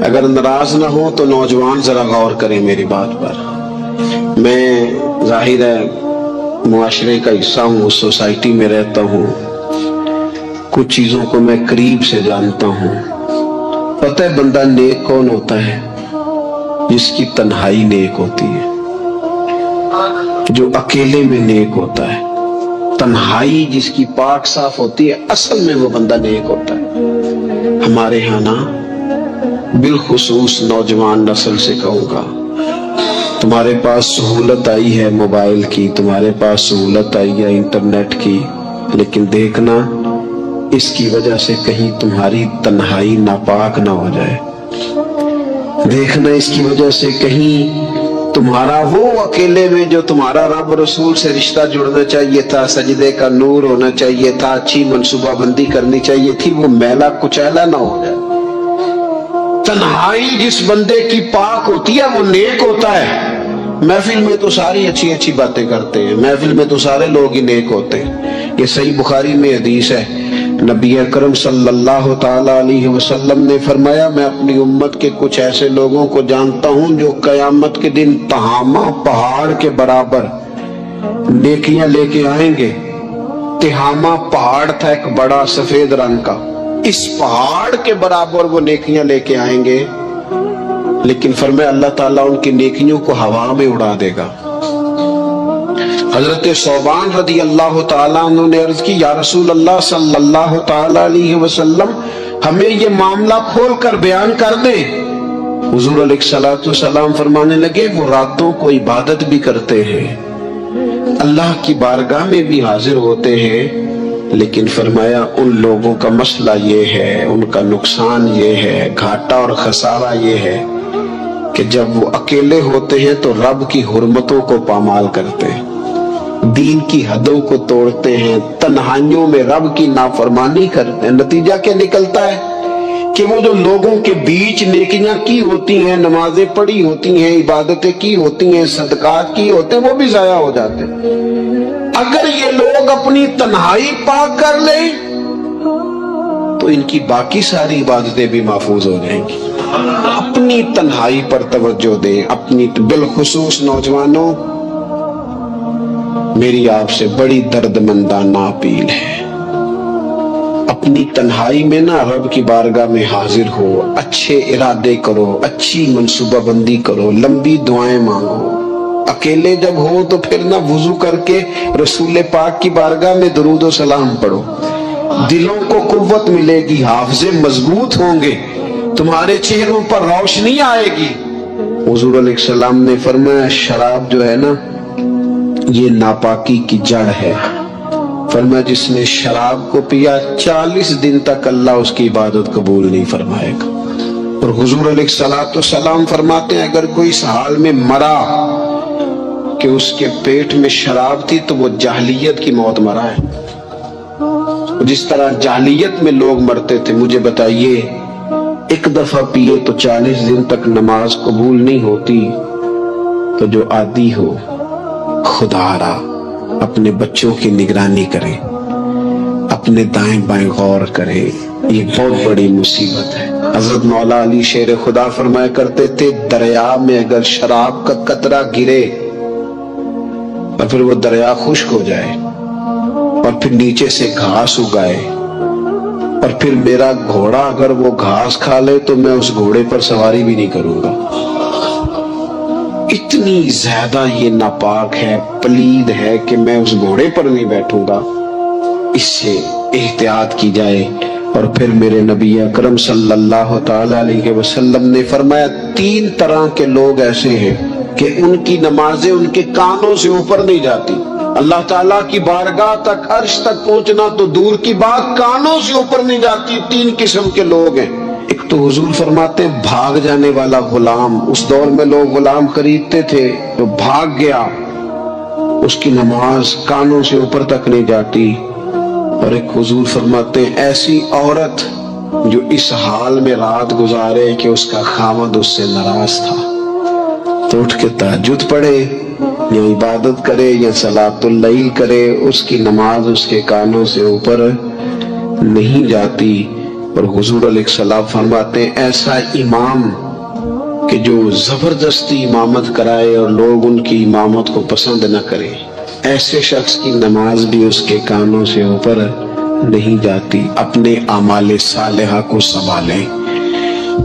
اگر ناراض نہ ہو تو نوجوان ذرا غور کریں میری بات پر۔ میں ظاہر ہے معاشرے کا حصہ ہوں، سوسائٹی میں رہتا ہوں، کچھ چیزوں کو میں قریب سے جانتا ہوں۔ پتہ ہے بندہ نیک کون ہوتا ہے؟ جس کی تنہائی نیک ہوتی ہے، جو اکیلے میں نیک ہوتا ہے۔ تنہائی جس کی پاک صاف ہوتی ہے، اصل میں وہ بندہ نیک ہوتا ہے۔ ہمارے ہاں نا بالخصوص نوجوان نسل سے کہوں گا، تمہارے پاس سہولت آئی ہے موبائل کی، تمہارے پاس سہولت آئی ہے انٹرنیٹ کی، لیکن دیکھنا اس کی وجہ سے کہیں تمہاری تنہائی ناپاک نہ ہو جائے۔ دیکھنا اس کی وجہ سے کہیں تمہارا وہ اکیلے میں جو تمہارا رب رسول سے رشتہ جڑنا چاہیے تھا، سجدے کا نور ہونا چاہیے تھا، اچھی منصوبہ بندی کرنی چاہیے تھی، وہ میلا کچیلا نہ ہو جائے۔ تنہائی جس بندے کی پاک ہوتی ہے وہ نیک ہوتا ہے۔ محفل میں تو ساری اچھی اچھی باتیں کرتے ہیں، محفل میں تو سارے لوگ ہی نیک ہوتے ہیں۔ یہ صحیح بخاری میں حدیث ہے، نبی اکرم صلی اللہ تعالی علیہ وسلم نے فرمایا، میں اپنی امت کے کچھ ایسے لوگوں کو جانتا ہوں جو قیامت کے دن تہامہ پہاڑ کے برابر نیکیاں لے کے آئیں گے۔ تہامہ پہاڑ تھا ایک بڑا سفید رنگ کا، اس پہاڑ کے برابر وہ نیکیاں لے کے آئیں گے، لیکن فرمایا اللہ تعالیٰ ان کی نیکیوں کو ہوا میں اڑا دے گا۔ حضرت ثوبان رضی اللہ تعالیٰ عنہ نے عرض کی، یا رسول اللہ صلی اللہ تعالیٰ علیہ وسلم، ہمیں یہ معاملہ کھول کر بیان کر دیں۔ حضور علیہ الصلوۃ والسلام فرمانے لگے، وہ راتوں کو عبادت بھی کرتے ہیں، اللہ کی بارگاہ میں بھی حاضر ہوتے ہیں، لیکن فرمایا ان لوگوں کا مسئلہ یہ ہے، ان کا نقصان یہ ہے، گھاٹا اور خسارہ یہ ہے کہ جب وہ اکیلے ہوتے ہیں تو رب کی حرمتوں کو پامال کرتے ہیں، دین کی حدوں کو توڑتے ہیں، تنہائیوں میں رب کی نافرمانی کرتے ہیں۔ نتیجہ کیا نکلتا ہے کہ وہ جو لوگوں کے بیچ نیکیاں کی ہوتی ہیں، نمازیں پڑھی ہوتی ہیں، عبادتیں کی ہوتی ہیں، صدقات کی ہوتے ہیں، وہ بھی ضائع ہو جاتے ہیں۔ اگر یہ لوگ اپنی تنہائی پاک کر لیں تو ان کی باقی ساری عبادتیں بھی محفوظ ہو جائیں گی۔ اپنی تنہائی پر توجہ دیں، اپنی بالخصوص نوجوانوں، میری آپ سے بڑی درد مندانہ اپیل ہے، اپنی تنہائی میں نا رب کی بارگاہ میں حاضر ہو، اچھے ارادے کرو، اچھی منصوبہ بندی کرو، لمبی دعائیں مانگو۔ اکیلے جب ہو تو پھر نہ وضو کر کے رسول پاک کی بارگاہ میں درود و سلام پڑھو، دلوں کو قوت ملے گی، حافظے مضبوط ہوں گے، تمہارے چہروں پر روشنی آئے گی۔ حضور علیہ السلام نے فرمایا شراب جو ہے نا یہ ناپاکی کی جڑ ہے، فرمایا جس نے شراب کو پیا 40 دن تک اللہ اس کی عبادت قبول نہیں فرمائے گا۔ اور حضور علیہ السلام فرماتے ہیں اگر کوئی اس حال میں مرا کہ اس کے پیٹ میں شراب تھی تو وہ جاہلیت کی موت مرا ہے۔ جس طرح جاہلیت میں لوگ مرتے تھے، مجھے بتائیے ایک دفعہ پیے تو 40 دن تک نماز قبول نہیں ہوتی، تو جو عادی ہو خدا را اپنے بچوں کی نگرانی کرے، اپنے دائیں بائیں غور کرے، یہ بہت بڑی مصیبت ہے۔ حضرت مولا علی شیر خدا فرمایا کرتے تھے دریا میں اگر شراب کا قطرہ گرے اور پھر وہ دریا خشک ہو جائے اور پھر نیچے سے گھاس اگائے اور پھر میرا گھوڑا اگر وہ گھاس کھا لے تو میں اس گھوڑے پر سواری بھی نہیں کروں گا۔ اتنی زیادہ یہ ناپاک ہے، پلید ہے کہ میں اس گھوڑے پر نہیں بیٹھوں گا۔ اس سے احتیاط کی جائے۔ اور پھر میرے نبی اکرم صلی اللہ تعالی علیہ وسلم نے فرمایا 3 طرح کے لوگ ایسے ہیں کہ ان کی نمازیں ان کے کانوں سے اوپر نہیں جاتی، اللہ تعالیٰ کی بارگاہ تک عرش تک پہنچنا تو دور کی بات، کانوں سے اوپر نہیں جاتی۔ 3 قسم کے لوگ ہیں۔ ایک تو حضور فرماتے ہیں بھاگ جانے والا غلام، اس دور میں لوگ غلام خریدتے تھے، تو بھاگ گیا، اس کی نماز کانوں سے اوپر تک نہیں جاتی۔ اور ایک حضور فرماتے ہیں ایسی عورت جو اس حال میں رات گزارے کہ اس کا خاوند اس سے ناراض تھا، تو اٹھ کے تہجد پڑھے یا عبادت کرے یا صلاۃ اللیل کرے، اس کی نماز اس کے کانوں سے اوپر نہیں جاتی۔ اور حضور علیہ السلام فرماتے ہیں ایسا امام کہ جو زبردستی امامت کرائے اور لوگ ان کی امامت کو پسند نہ کریں، ایسے شخص کی نماز بھی اس کے کانوں سے اوپر نہیں جاتی۔ اپنے اعمال صالحہ کو سنبھالیں،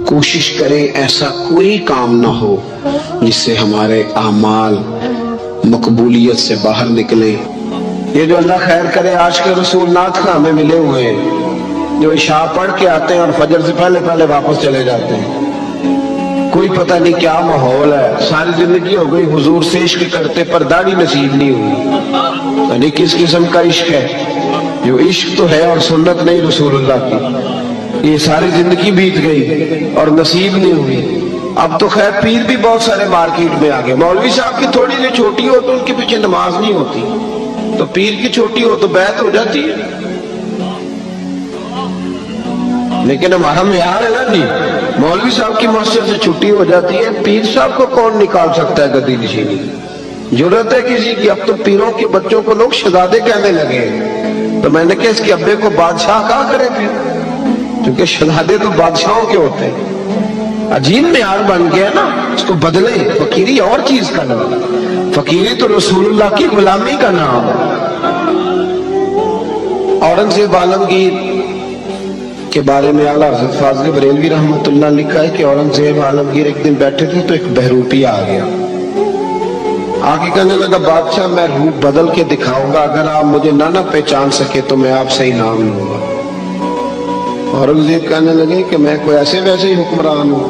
کوشش کریں ایسا کوئی کام نہ ہو جس سے ہمارے اعمال مقبولیت سے باہر نکلیں۔ یہ جو اللہ خیر کرے آج کے رسول نعت خاں میں ملے ہوئے ہیں، جو عشاء پڑھ کے آتے ہیں اور فجر سے پہلے پہلے واپس چلے جاتے ہیں، کوئی پتہ نہیں کیا ماحول ہے، ساری زندگی ہو گئی حضور سے عشق کرتے پر داڑھی نصیب نہیں ہوئی، یعنی کس قسم کا عشق ہے؟ جو عشق تو ہے اور سنت نہیں رسول اللہ کی، یہ ساری زندگی بیت گئی اور نصیب نہیں ہوئی۔ اب تو خیر پیر بھی بہت سارے مارکیٹ میں آ گئے، مولوی صاحب کی تھوڑی سی چھوٹی ہو تو ان کے پیچھے نماز نہیں ہوتی، تو پیر کی چھوٹی ہو تو بیعت ہو جاتی ہے۔ لیکن ہمارا معیار ہے نا جی، مولوی صاحب کی مسجد سے چھٹی ہو جاتی ہے، پیر صاحب کو کون نکال سکتا ہے گدی نشینی؟ ضرورت ہے کسی کی؟ اب تو پیروں کے بچوں کو لوگ شہزادے کہنے لگے، تو میں نے کہا اس کے ابے کو بادشاہ کہا کرے پھر، کیونکہ شہزادے تو بادشاہوں کے ہوتے ہیں۔ عجیب معیار بن گیا نا، اس کو بدلے۔ فقیری اور چیز کا نام، فقیری تو رسول اللہ کی غلامی کا نام ہے۔ اورنگزیب عالمگیر کے بارے میں اعلیٰ حضرت فاضل بریلوی رحمۃ اللہ لکھا ہے کہ اورنگزیب عالمگیر ایک دن بیٹھے تھے تو ایک بہروپی آ گیا، آگے کہنے لگا بادشاہ میں روپ بدل کے دکھاؤں گا، اگر آپ مجھے نہ پہچان سکے تو میں آپ سے انعام لوں گا۔ اورنگزیب کہنے لگے کہ میں کوئی ایسے ویسے ہی حکمران ہوں،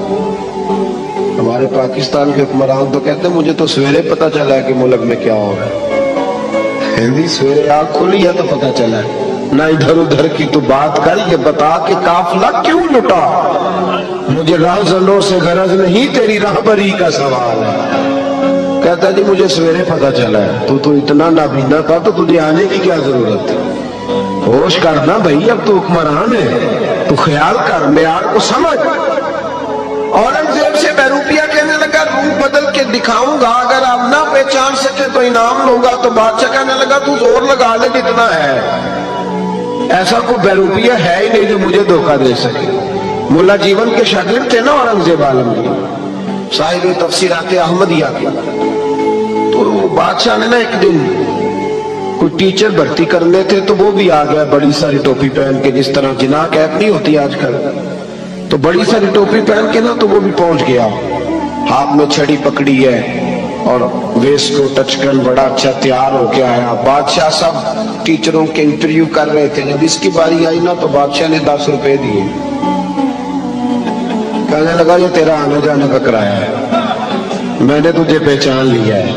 ہمارے پاکستان کے حکمران تو کہتے ہیں مجھے تو سویرے پتہ چلا ہے کہ ملک میں کیا ہو رہا ہے، ہندی سویرے آنکھ کھلی ہے تو پتہ چلا ہے، نہ ادھر ادھر کی تو بات کر، یہ بتا کہ قافلہ کیوں لٹا، مجھے راہزنوں سے غرض نہیں تیری راہبری کا سوال ہے۔ کہتا جی مجھے سویرے پتہ چلا ہے، تو اتنا نابینا تھا تو تجھے آنے کی کیا ضرورت تھی؟ ہوش کرنا بھائی، اب تو حکمران ہے، تو خیال کر، معیار کو سمجھ۔ اورنگزیب سے بہروپیہ کہنے لگا روپ بدل کے دکھاؤں گا، اگر آپ نہ پہچان سکے تو انعام لوں گا۔ تو بادشاہ کہنے لگا تو زور لگا لے جتنا ہے، ایسا کوئی بہروپیہ ہے ہی نہیں جو مجھے دھوکہ دے سکے۔ مولا جیون کے شاگرد تھے نا اورنگزیب عالمگیر، صاحب تفسیرات احمدیہ کے، تو بادشاہ نے نا ایک دن کوئی ٹیچر بھرتی کرنے تھے، تو وہ بھی آ گیا بڑی ساری ٹوپی پہن کے، جس طرح جناح کیپ نہیں ہوتی آج کل، تو بڑی ساری ٹوپی پہن کے نا تو وہ بھی پہنچ گیا، ہاتھ میں چھڑی پکڑی ہے اور ویسٹ کو ٹچ کر بڑا اچھا تیار ہو کے آیا۔ بادشاہ سب ٹیچروں کے انٹرویو کر رہے تھے، جب اس کی باری آئی نا تو بادشاہ نے 10 روپے دیے، کہنے لگا یہ تیرا آنے جانے کا کرایہ ہے، میں نے تجھے پہچان لیا ہے،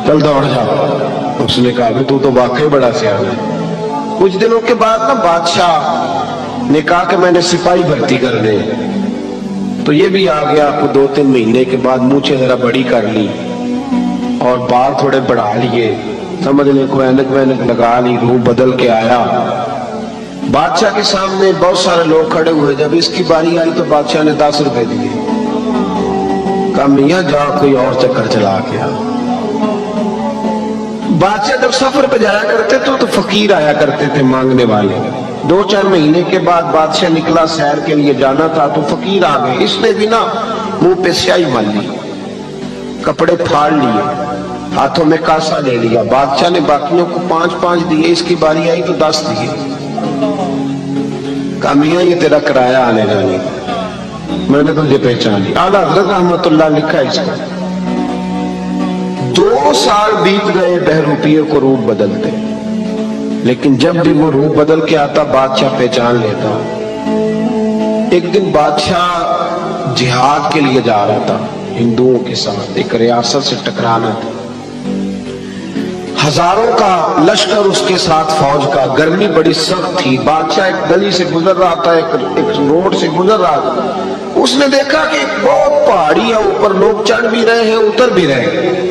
چل دوڑ جا۔ اس نے کہا کہ تو واقعی بڑا سیاح ہے۔ کچھ دنوں کے بعد نا بادشاہ نے کہا کہ میں نے سپاہی بھرتی کرنے، تو یہ بھی آ گیا۔ کو 2-3 مہینے کے بعد مونچھیں ذرا بڑی کر لی اور بال تھوڑے بڑھا لیے، سمجھنے کو اینک وینک لگا لی، روح بدل کے آیا۔ بادشاہ کے سامنے بہت سارے لوگ کھڑے ہوئے، جب اس کی باری آئی تو بادشاہ نے 10 روپے دیے، کہا میاں جا کوئی اور چکر چلا کے آ۔ بادشاہ جب سفر پہ جایا کرتے تو فقیر آیا کرتے تھے مانگنے والے۔ 2-4 مہینے کے بعد بادشاہ نکلا سیر کے لیے جانا تھا تو فقیر آ گئے، اس نے بھی نا منہ پہ سیاہی مال لی، کپڑے پھاڑ لیے، ہاتھوں میں کاسا لے لیا۔ بادشاہ نے باقیوں کو 5-5 دیے، اس کی باری آئی تو 10 دیے۔ کہا میاں یہ تیرا کرایہ آنے جانے، میں نے تجھے پہچان لی۔ اعلیٰ حضرت رحمۃ اللہ لکھا ہے اس کو۔ 2 سال بیت گئے بہروپیے کو روپ بدلتے، لیکن جب بھی وہ روپ بدل کے آتا بادشاہ پہچان لیتا۔ ایک دن بادشاہ جہاد کے لیے جا رہا تھا ہندوؤں کے ساتھ، ایک ریاست سے ٹکرانا تھا، ہزاروں کا لشکر اس کے ساتھ فوج کا، گرمی بڑی سخت تھی۔ بادشاہ ایک گلی سے گزر رہا تھا، ایک روڈ سے گزر رہا تھا، اس نے دیکھا کہ بہت پہاڑی ہے، اوپر لوگ چڑھ بھی رہے ہیں اتر بھی رہے ہیں،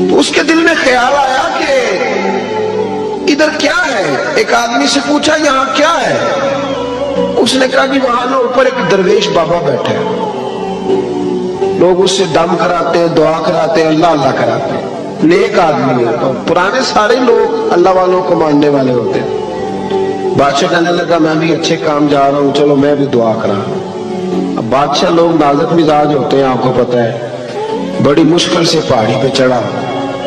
تو اس کے دل میں خیال آیا کہ ادھر کیا ہے۔ ایک آدمی سے پوچھا یہاں کیا ہے، اس نے کہا کہ وہاں نا اوپر ایک درویش بابا بیٹھے ہیں، لوگ اس سے دم کراتے ہیں، دعا کراتے ہیں، اللہ اللہ کراتے ہیں، نیک آدمی ہے۔ تو پرانے سارے لوگ اللہ والوں کو ماننے والے ہوتے ہیں۔ बादशाह कहने लगा मैं भी अच्छे काम जा रहा हूँ, चलो मैं भी दुआ करा। अब बादशाह लोग नाजुक मिजाज होते हैं, आपको पता है। बड़ी मुश्किल से पहाड़ी पे चढ़ा,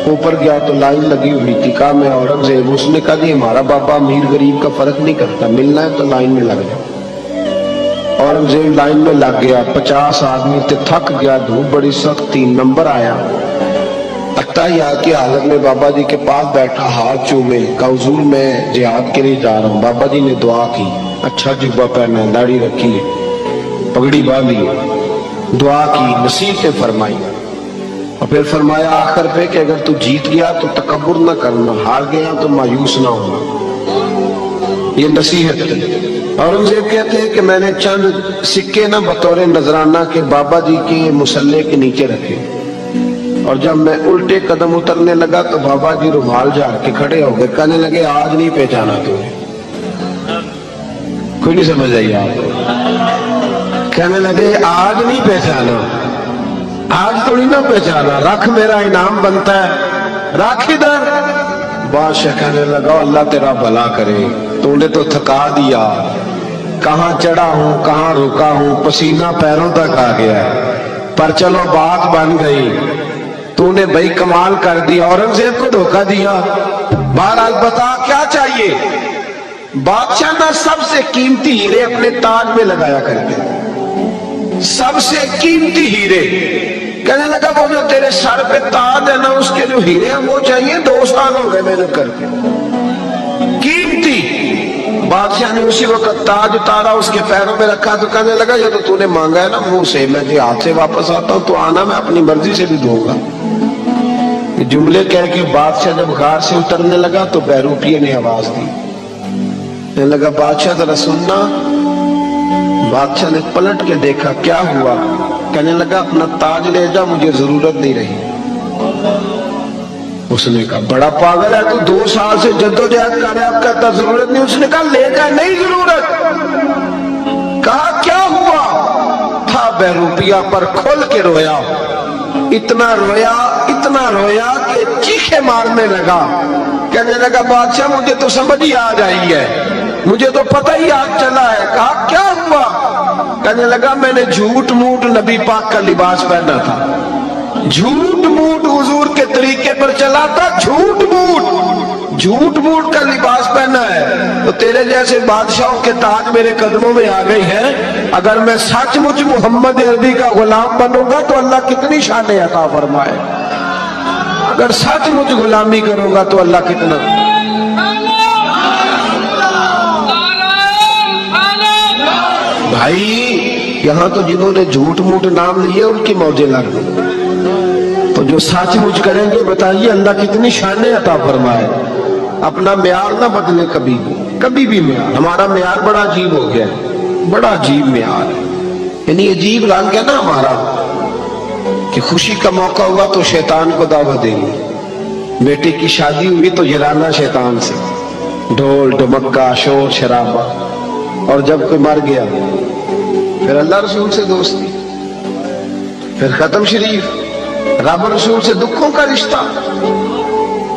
ऊपर गया तो लाइन लगी हुई थी। कहा मैं औरंगजेब। उसने कहा जी हमारा बाबा अमीर गरीब का फर्क नहीं करता, मिलना है तो लाइन में लग जाओ। औरंगजेब लाइन में लग गया, 50 आदमी थे, थक गया, धूप बड़ी सख्त थी। नंबर आया, अत्ताहियात की हालत में बाबा जी के पास बैठा, हाथ चूमे, कहा हुजूर मैं जिहाद के लिए जा रहा हूँ। बाबा जी ने दुआ की, अच्छा जुब्बा पहना, दाढ़ी रखी, पगड़ी बांधी, दुआ की, नसीहतें फरमाई। और फिर फरमाया आखिर पे कि अगर तू जीत गया तो तकब्बुर न करना, हार गया तो मायूस ना होना। ये नसीहत है। औरंगजेब कहते हैं कि मैंने चंद सिक्के ना बतौर नजराना के बाबा जी के मुसल्ले के नीचे रखे, और जब मैं उल्टे कदम उतरने लगा तो बाबा जी रुमाल झाड़ के खड़े हो गए। कहने लगे आज नहीं पहचाना तुमने, कोई नहीं समझ आई आप। कहने लगे आज नहीं पहचाना, आज थोड़ी ना पहचाना, रख मेरा इनाम बनता है, रख इधर। बादशाह कहने लगा अल्लाह तेरा भला करे, तूने तो थका दिया, कहाँ चढ़ा हूँ कहाँ रुका हूँ, पसीना पैरों तक आ गया, पर चलो बात बन गई, तूने भाई कमाल कर दिया, औरंगजेब को धोखा दिया। बहरहाल बता क्या चाहिए। बादशाह ना सबसे कीमती हीरे अपने ताज में लगाया करते, सबसे कीमती हीरे। कहने लगा वो जो तेरे सर पे ताज है ना, उसके जो हीरे हैं वो चाहिए, 2 साल हो गए मेहनत करके, कीमती। बादशाह ने उसी वक्त ताज उतारा, उसके पैरों में रखा, तो कहने लगा ये तो तूने मांगा है ना मुंह से, मैं हाथ से वापस आता हूँ तो आना, मैं अपनी मर्जी से भी दूंगा। जुमले कह के बादशाह जब गार से उतरने लगा तो बहरूपिये ने आवाज दी, कहने लगा बादशाह जरा सुनना। बादशाह ने पलट के देखा, क्या हुआ? कहने लगा अपना ताज ले जा, मुझे जरूरत नहीं रही। उसने कहा बड़ा पागल है तू, 2 साल से जद्दोजहद कर रहा है, अब कहता जरूरत नहीं। उसने कहा ले जा, नहीं जरूरत। कहा क्या हुआ? था बहरूपिया पर खोल के रोया, इतना रोया कि चीखे मारने लगा। कहने लगा बादशाह मुझे तो समझ ही आ रही है, मुझे तो पता ही आज चला है। कहा क्या हुआ? कहने लगा मैंने झूठ मूठ नबी पाक का लिबास पहना था, झूठ मूठ हुजूर के तरीके पर चला था, झूठ मूठ का लिबास पहना है। तो तेरे जैसे बादशाहों के ताज मेरे कदमों में आ गई हैं। अगर मैं सचमुच मोहम्मद अरबी का गुलाम बनूंगा तो अल्लाह कितनी शान अता फरमाए, अगर सचमुच गुलामी करूंगा तो अल्लाह कितना। भाई यहाँ तो जिन्होंने झूठ मूठ नाम लिए उनकी मौजें लग गई, तो जो सचमुच करेंगे बताइए अल्लाह कितनी शान अता फरमाए। अपना म्यार ना बदले कभी भी म्यार। हमारा म्यार बड़ा अजीब हो गया है, बड़ा अजीब म्यार है, यानी अजीब रंग है ना हमारा, कि खुशी का मौका हुआ तो शैतान को दावत देंगे, बेटे की शादी हुई तो जलाना शैतान से, ढोल ढमक्का शोर शराबा, और जब कोई मर गया फिर अल्लाह रसूल से दोस्ती, फिर खत्म शरीफ, रब रसूल से दुखों का रिश्ता।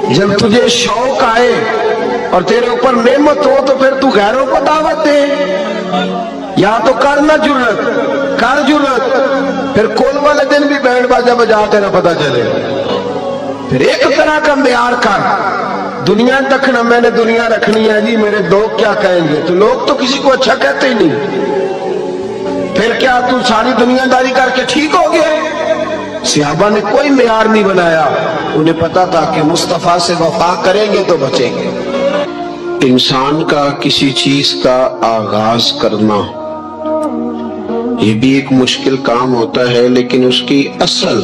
जब तुझे शौक आए और तेरे ऊपर नेमत हो तो फिर तू गैरों को दावत दे, या तो कर ना जुर्रत, कर जुर्रत, फिर कोल वाले दिन भी बैंड बाजा बजा तेरा पता चले। फिर एक तरह का म्यार कर, दुनिया रखना, मैंने दुनिया रखनी है जी, मेरे लोग क्या कहेंगे, तो लोग तो किसी को अच्छा कहते ही नहीं। फिर क्या तू सारी दुनियादारी करके ठीक हो गया? सहाबा ने कोई म्यार नहीं बनाया, उन्हें पता था कि मुस्तफा से वफा करेंगे तो बचेंगे। इंसान का किसी चीज का आगाज करना ये भी एक मुश्किल काम होता है, लेकिन उसकी असल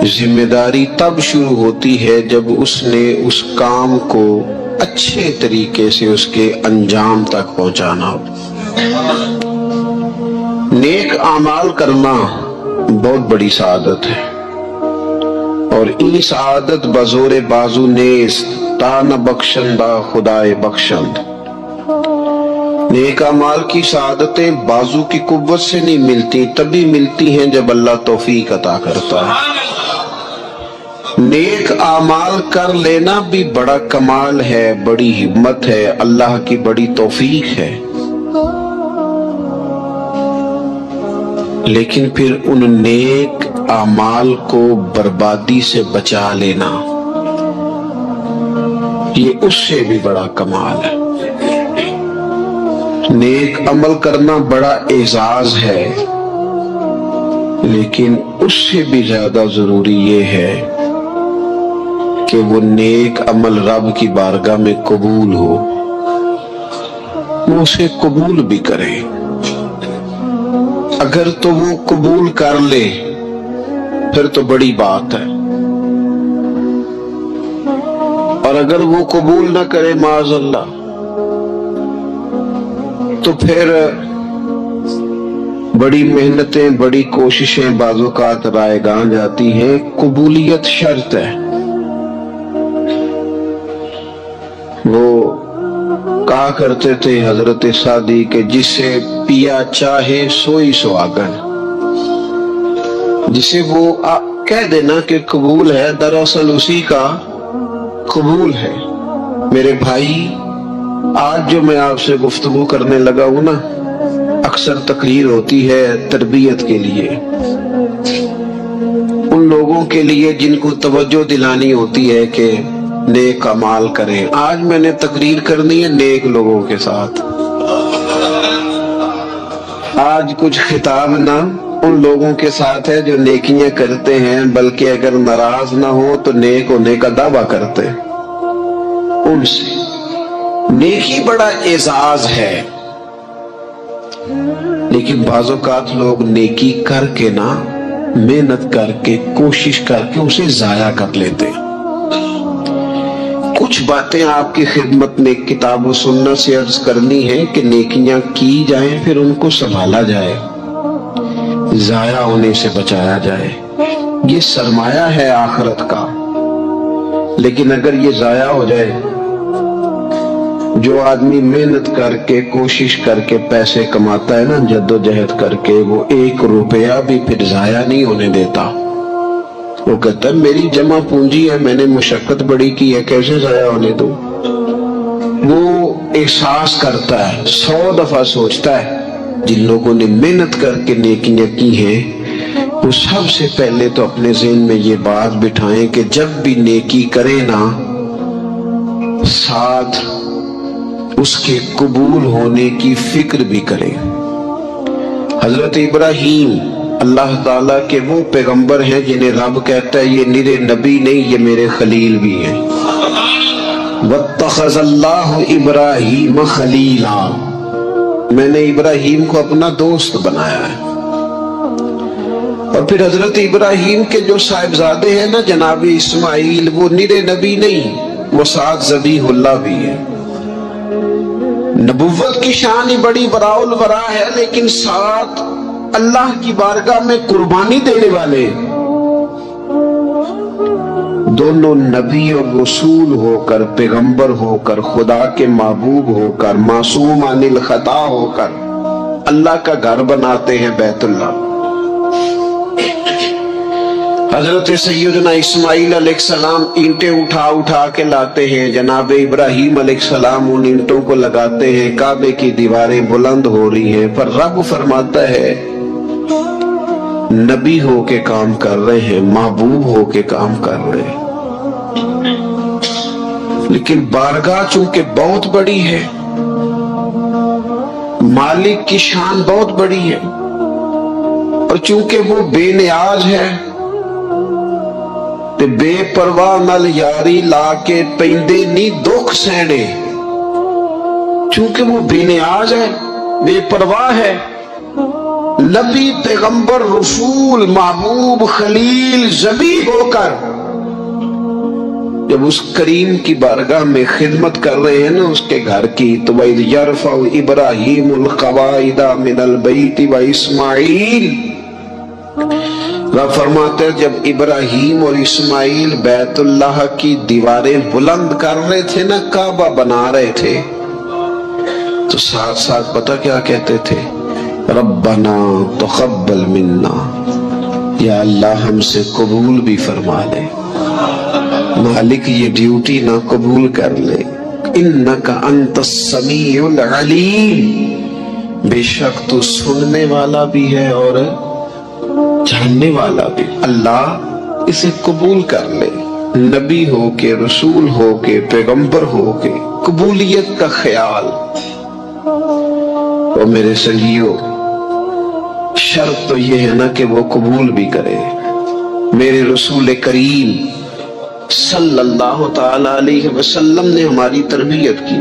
जिम्मेदारी तब शुरू होती है जब उसने उस काम को अच्छे तरीके से उसके अंजाम तक पहुंचाना हो। नेक आमाल करना बहुत बड़ी सआदत है, और ई सआदत बजोरे बाजू नेस्त तान बख्शंदा खुदाए बख्शंद। नेक अमाल की सआदतें बाजू की कुव्वत से नहीं मिलती, तभी मिलती हैं जब अल्लाह तौफीक अता करता है। नेक आमाल कर लेना भी बड़ा कमाल है, बड़ी हिम्मत है, अल्लाह की बड़ी तौफीक है। लेकिन फिर उन नेक आमाल को बर्बादी से बचा लेना, ये उससे भी बड़ा कमाल है। नेक अमल करना बड़ा एजाज है, लेकिन उससे भी ज्यादा जरूरी ये है कि वो नेक अमल रब की बारगाह में कबूल हो, वो उसे कबूल भी करे। अगर तो वो कबूल कर ले फिर तो बड़ी बात है, और अगर वो कबूल ना करे माज़अल्लाह, तो फिर बड़ी मेहनतें, बड़ी कोशिशें बाज़-औक़ात रायगां जाती हैं। कबूलियत शर्त है। वो कहा करते थे हजरत सादी के जिसे पिया चाहे सोई सुहागन, जिसे वो कह देना कि कबूल है, दरअसल उसी का कबूल है। मेरे भाई, आज जो मैं आपसे गुफ्तगू करने लगा हूं ना, अक्सर तकरीर होती है तरबियत के लिए, उन लोगों के लिए जिनको तवज्जो दिलानी होती है कि नेक अमाल करें। आज मैंने तकरीर करनी है नेक लोगों के साथ। आज कुछ खिताब ना उन लोगों के साथ है जो नेकियां करते हैं, बल्कि अगर नाराज ना हो तो नेक होने का दावा करते हैं। उनसे नेकी बड़ा एजाज है, लेकिन बाज़ औक़ात लोग नेकी करके ना, मेहनत करके, कोशिश करके उसे जाया कर लेते हैं। कुछ बातें आपकी खिदमत में किताब व सुन्नत से अर्ज करनी है कि नेकियां की जाएं, फिर उनको संभाला जाए, जाया होने से बचाया जाए। ये सरमाया है आखिरत का। लेकिन अगर ये जाया हो जाए, जो आदमी मेहनत करके, कोशिश करके पैसे कमाता है ना, जद्दोजहद करके, वो 1 रुपया भी फिर जाया नहीं होने देता। वो कहता है मेरी जमा पूंजी है, मैंने मुशक्कत बड़ी की है, कैसे जाया होने दो। वो एहसास करता है, 100 दफा सोचता है। जिन लोगों ने मेहनत करके नेकियां की हैं, वो सबसे पहले तो अपने ज़हन में ये बात बिठाएं कि जब भी नेकी करे ना, साथ उसके कबूल होने की फिक्र भी करें। हजरत इब्राहीम अल्लाह ताला के वो पैगंबर हैं जिन्हें रब कहता है ये निरे नबी नहीं, ये मेरे खलील भी हैं। वत्तखज़ल्लाहु इब्राहीम खलीला, मैंने इब्राहीम को अपना दोस्त बनाया है। और फिर हजरत इब्राहीम के जो साहिबजादे हैं ना, जनाब इस्माइल, वो निरे नबी नहीं, वो साथ ज़बीहुल्लाह भी है। नबुव्वत की शान ही बड़ी बराउल बरा है, लेकिन साथ अल्लाह की बारगाह में कुर्बानी देने वाले दोनों नबी और रसूल होकर, पैगंबर होकर, खुदा के महबूब होकर, मासूम अनिल खता होकर अल्लाह का घर बनाते हैं बैतुल्लाह। हजरत सैयदना इस्माइल अलैहिस्सलाम ईंटें उठा उठा के लाते हैं, जनाब इब्राहीम अलैहिस्सलाम उन ईंटों को लगाते हैं, काबे की दीवारें बुलंद हो रही हैं। पर रब फरमाता है नबी हो के काम कर रहे हैं, महबूब हो के काम कर रहे हैं, लेकिन बारगाह चूंकि बहुत बड़ी है, मालिक की शान बहुत बड़ी है, और चूंकि वो बेनियाज है ते बेपरवाह नाल यारी ला के पैंदे नी दुख सहने। चूंकि वो बेनियाज है, बेपरवाह है, नबी, पैगंबर, रसूल, महबूब, खलील, ज़बी होकर जब उस करीम की बारगाह में खिदमत कर रहे हैं ना उसके घर की, तो वैद यरफ़उ इब्राहीमुल क़वाइदा मिनल बैति व इस्माईल, रब फरमाते हैं जब इब्राहीम और इस्माइल बैतुल्लाह की दीवारें बुलंद कर रहे थे ना, काबा बना रहे थे, तो साथ साथ पता क्या कहते थे? रब्बना तक़ब्बल मिन्ना, या अल्लाह हमसे कबूल भी फरमा ले। मालिक ये ड्यूटी ना कबूल कर ले। इन्नका अंतस समीउल अलीम, बेशक तू सुनने वाला भी है और जानने वाला भी। अल्लाह इसे कबूल कर ले। नबी हो के, रसूल हो के, पैगंबर हो के, कबूलियत का ख्याल। और मेरे संगियों, शर्त तो ये है ना कि वो कबूल भी करे। मेरे रसूल करीम सल्लल्लाहु ताला अलैहि वसल्लम ने हमारी तरबियत की।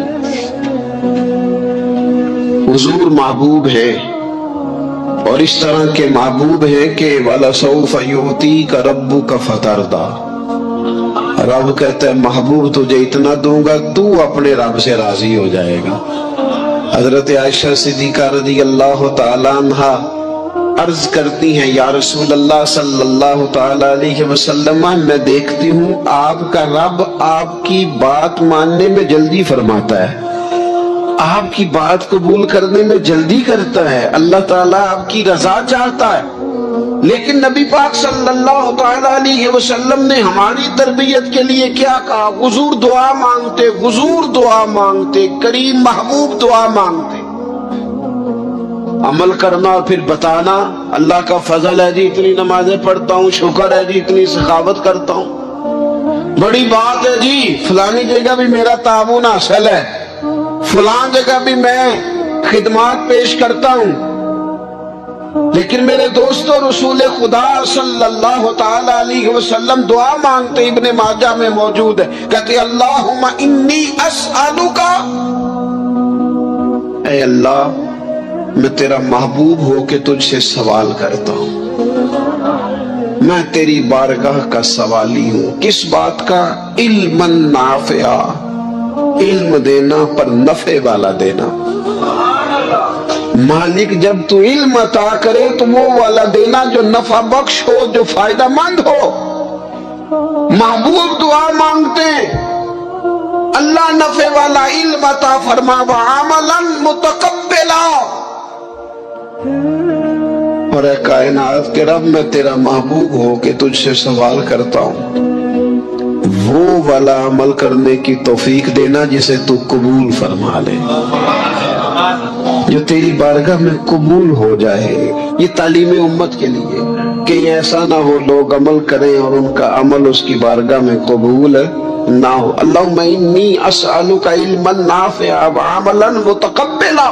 हुजूर महबूब है और इस तरह के महबूब है कि वाला सौफ युतीका रब्बुका फतरदा। रब कहता है महबूब तुझे इतना दूंगा, तू अपने रब से राजी हो जाएगा। हजरत आयशा सिद्दीका रज़ी अल्लाह ताला अन्हा अर्ज करती हैं, या रसूल अल्लाह सल्लल्लाहु ताला अलैहि वसल्लम, मैं देखती हूँ आपका रब आपकी बात मानने में जल्दी फरमाता है, आपकी बात कबूल करने में जल्दी करता है। अल्लाह ताला आपकी रजा चाहता है। लेकिन नबी पाक सल्लल्लाहु ताला अलैहि वसल्लम ने हमारी तरबियत के लिए क्या कहा? हुजूर दुआ मांगते, हुजूर दुआ मांगते, करीम महबूब दुआ मांगते। अमल करना और फिर बताना अल्लाह का फजल है जी, इतनी नमाजें पढ़ता हूँ, शुक्र है जी, इतनी सखावत करता हूँ, बड़ी बात है जी, फलानी जगह भी मेरा ताउन हासिल है, फलां जगह भी मैं खिदमत पेश करता हूँ। लेकिन मेरे दोस्तों, रसूल खुदा सल्लल्लाहु ताला अलैहि वसल्लम दुआ मांगते, इब्ने माजा में मौजूद है, कहते अल्लाहुम्मा इन्नी अस्अलुका, ऐ अल्लाह मैं तेरा महबूब हो के तुझसे सवाल करता हूँ, मैं तेरी बारगाह का सवाली हूँ। किस बात का? इल्मन नाफिया, इल्म देना पर नफे वाला देना। मालिक जब तू इल्म अता करे तो वो वाला देना जो नफा बख्श हो, जो फायदा मंद हो। महबूब दुआ मांगते, अल्लाह नफे वाला इल्म अता फरमा, व अमलन मुतकब्बिला, और कायनात के रब मैं तेरा महबूब हो के तुझसे सवाल करता हूँ, वो वाला अमल करने की तौफीक देना जिसे तू कबूल फरमा ले, जो तेरी बारगाह में कबूल हो जाए। ये तालीम उम्मत के लिए कि ऐसा ना हो लोग अमल करें और उनका अमल उसकी बारगाह में कबूल ना हो। अल्लाहुम्मा इन्नी अस्अलुका इल्मन नाफिअ व अमलन मुतकब्बिला,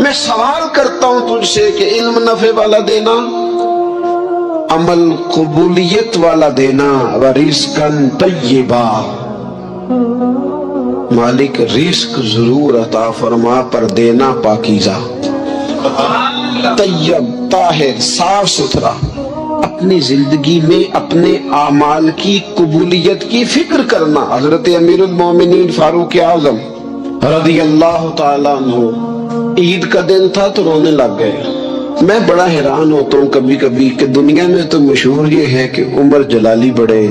मैं सवाल करता हूं तुझसे कि इल्म नफे वाला देना, अमल कबूलियत वाला देना, व रिज़्क़न तय्यबा, मालिक रिस्क जरूर अता फरमा पर देना पाकीज़ा, तय्यब, ताहिर, साफ सुथरा। अपनी जिंदगी में अपने आमाल की कबूलियत की फिक्र करना। हजरत अमीरुल मोमिनीन फारूक आज़म रज़ी अल्लाह ताला अन्हु ईद का दिन था तो रोने लग गए। मैं बड़ा हैरान होता हूँ कभी कभी कि दुनिया में तो मशहूर ये है कि उमर जलाली बड़े,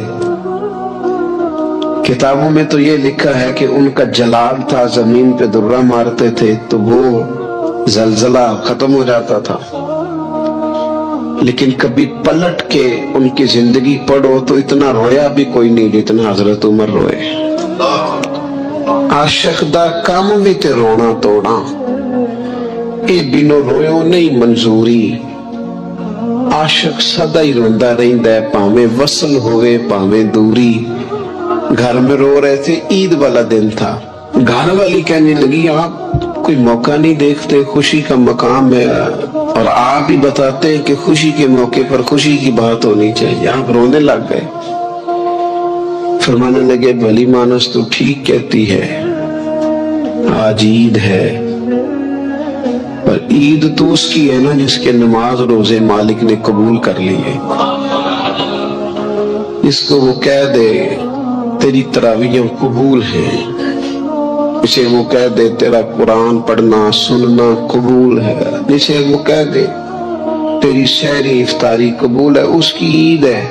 किताबों में तो ये लिखा है कि उनका जलाल था, जमीन पे दुर्रा मारते थे तो वो जलजला खत्म हो जाता था। लेकिन कभी पलट के उनकी जिंदगी पढ़ो तो इतना रोया भी कोई नहीं जितना हजरत उमर रोए। आशिक दा काम भी ते रोना तोड़ा, ए बिनो रोयो नहीं मंजूरी। आशिक सदा ही रोंदा रहिंदा है, भावे वसल होवे भावे दूरी। घर में रो रहे थे, ईद वाला दिन था। घर वाली कहने लगी आप कोई मौका नहीं देखते, खुशी का मकाम है और आप ही बताते हैं कि खुशी के मौके पर खुशी की बात होनी चाहिए, आप रोने लग गए। फरमाने लगे भली मानस तो ठीक कहती है, आज ईद है, पर ईद तो उसकी है ना जिसके नमाज रोजे मालिक ने कबूल कर ली है। इसको वो कह दे तेरी तरावियां कबूल हैं, इसे वो कह दे तेरा कुरान पढ़ना सुनना कबूल है, इसे वो कह दे तेरी सहरी इफ्तारी कबूल है, उसकी ईद है।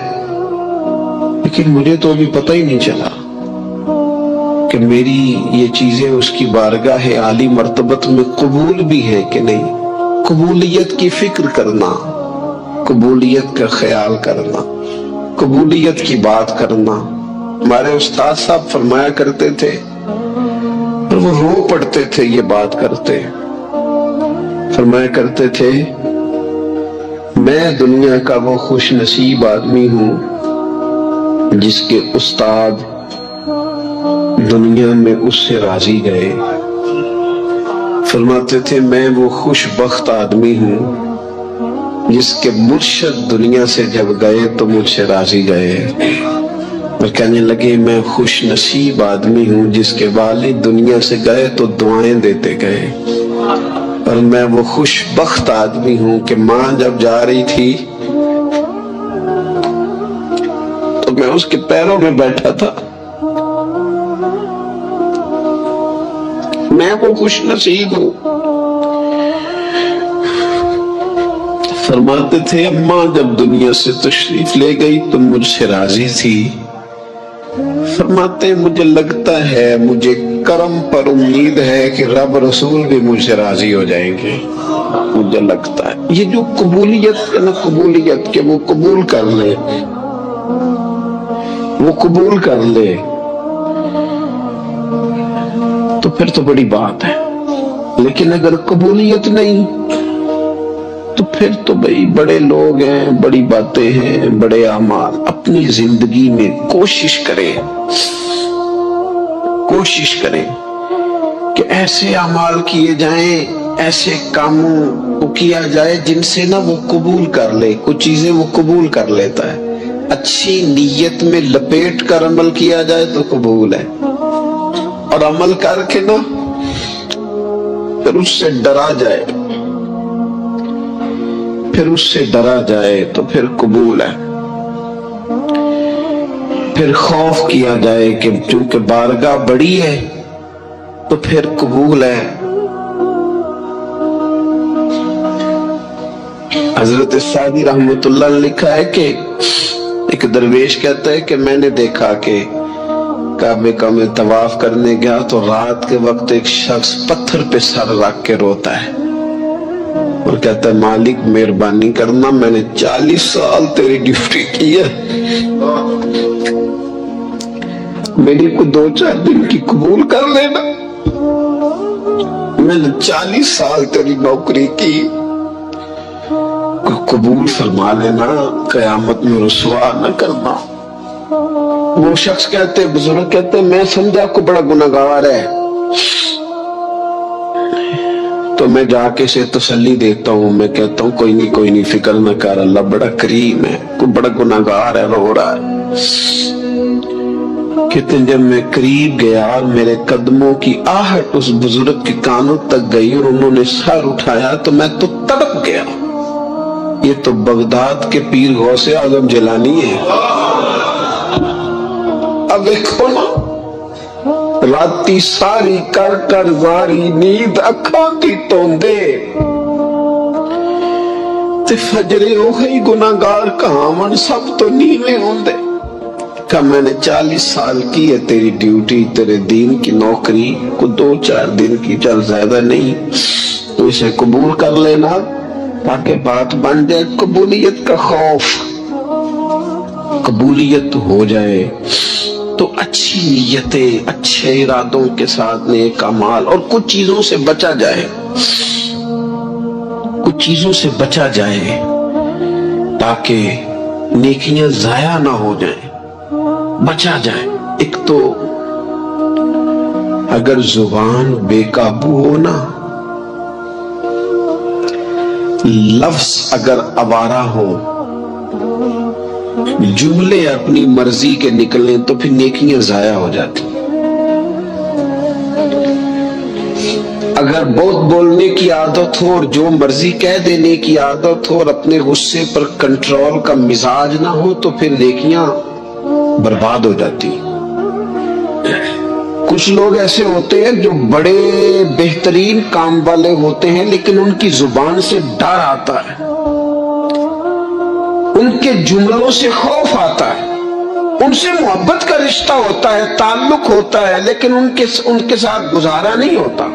लेकिन मुझे तो अभी पता ही नहीं चला कि मेरी ये चीजें उसकी बारगाह आली मर्तबत में कबूल भी है कि नहीं। कबूलियत की फिक्र करना, कबूलियत का ख्याल करना, कबूलियत की बात करना, ہمارے استاد صاحب فرمایا کرتے تھے اور وہ رو پڑتے تھے یہ بات کرتے، فرمایا کرتے تھے میں دنیا کا وہ خوش نصیب آدمی ہوں جس کے استاد دنیا میں اس سے راضی گئے۔ فرماتے تھے میں وہ خوش بخت آدمی ہوں جس کے مرشد دنیا سے جب گئے تو مجھ سے راضی گئے، اور کہنے لگے میں خوش نصیب آدمی ہوں جس کے والد دنیا سے گئے تو دعائیں دیتے گئے، اور میں وہ خوش بخت آدمی ہوں کہ ماں جب جا رہی تھی تو میں اس کے پیروں میں بیٹھا تھا۔ میں وہ خوش نصیب ہوں۔ فرماتے تھے اماں جب دنیا سے تشریف لے گئی تو مجھ سے راضی تھی۔ فرماتے مجھے لگتا ہے، مجھے کرم پر امید ہے کہ رب رسول بھی مجھ سے راضی ہو جائیں گے، مجھے لگتا ہے۔ یہ جو قبولیت ہے نا، قبولیت کہ وہ قبول کر لے، وہ قبول کر لے تو پھر تو بڑی بات ہے، لیکن اگر قبولیت نہیں تو پھر تو بھئی بڑے لوگ ہیں، بڑی باتیں ہیں، بڑے اعمال۔ اپنی زندگی میں کوشش کریں کہ ایسے اعمال کیے جائیں، ایسے کاموں کو کیا جائے جن سے نا وہ قبول کر لے، کچھ چیزیں وہ قبول کر لیتا ہے۔ اچھی نیت میں لپیٹ کر عمل کیا جائے تو قبول ہے، اور عمل کر کے نا پھر اس سے ڈرا جائے تو پھر قبول ہے۔ پھر خوف کیا جائے کہ چونکہ بارگاہ بڑی ہے تو پھر قبول ہے۔ حضرت سعدی رحمت اللہ نے لکھا ہے کہ ایک درویش کہتا ہے کہ میں نے دیکھا کہ کعبے کا میں طواف کرنے گیا تو رات کے وقت ایک شخص پتھر پہ سر رکھ کے روتا ہے اور کہتا ہے مالک مہربانی کرنا، میں نے 40 سال تیری ڈیوٹی کی ہے، میری کو 2-4 دن کی قبول کر لینا، میں نے 40 سال تیری نوکری کی، قبول فرما لینا، قیامت میں رسوا نہ کرنا۔ وہ شخص کہتے، بزرگ کہتے میں سمجھا کو بڑا گناہگار ہے، تو میں جا کے اسے تسلی دیتا ہوں، میں کہتا ہوں کوئی نہیں فکر نہ کر، اللہ بڑا کریم ہے، کوئی بڑا گناہگار ہے، رو رہا ہے۔ کہتے ہیں جب میں قریب گیا اور میرے قدموں کی آہٹ اس بزرگ کے کانوں تک گئی اور انہوں نے سر اٹھایا تو میں تو تڑپ گیا۔ یہ تو بغداد کے پیر غوث اعظم جیلانی ہے۔ اب دیکھو نا، راتی ساری کر کر واری نیند اکھاں کی توندے تے فجرے اوہی گناہگار کہاون سب تو نیویں ہوندے۔ کہ میں نے 40 سال کی ہے تیری ڈیوٹی، تیرے دین کی نوکری کو 2-4 دن کی، چل زیادہ نہیں، تو اسے قبول کر لینا تاکہ بات بن جائے۔ قبولیت کا خوف، قبولیت ہو جائے تو اچھی نیتیں، اچھے ارادوں کے ساتھ نیک اعمال، اور کچھ چیزوں سے بچا جائے تاکہ نیکیاں ضائع نہ ہو جائیں، بچا جائے۔ ایک تو اگر زبان بے قابو ہو نا، لفظ اگر آوارہ ہو، جملے اپنی مرضی کے نکلیں تو پھر نیکیاں ضائع ہو جاتی۔ اگر بہت بولنے کی عادت ہو اور جو مرضی کہہ دینے کی عادت ہو اور اپنے غصے پر کنٹرول کا مزاج نہ ہو تو پھر نیکیاں برباد ہو جاتی۔ کچھ لوگ ایسے ہوتے ہیں جو بڑے بہترین کام والے ہوتے ہیں لیکن ان کی زبان سے ڈر آتا ہے، ان کے جملوں سے خوف آتا ہے، ان سے محبت کا رشتہ ہوتا ہے، تعلق ہوتا ہے، لیکن ان کے ساتھ گزارا نہیں ہوتا،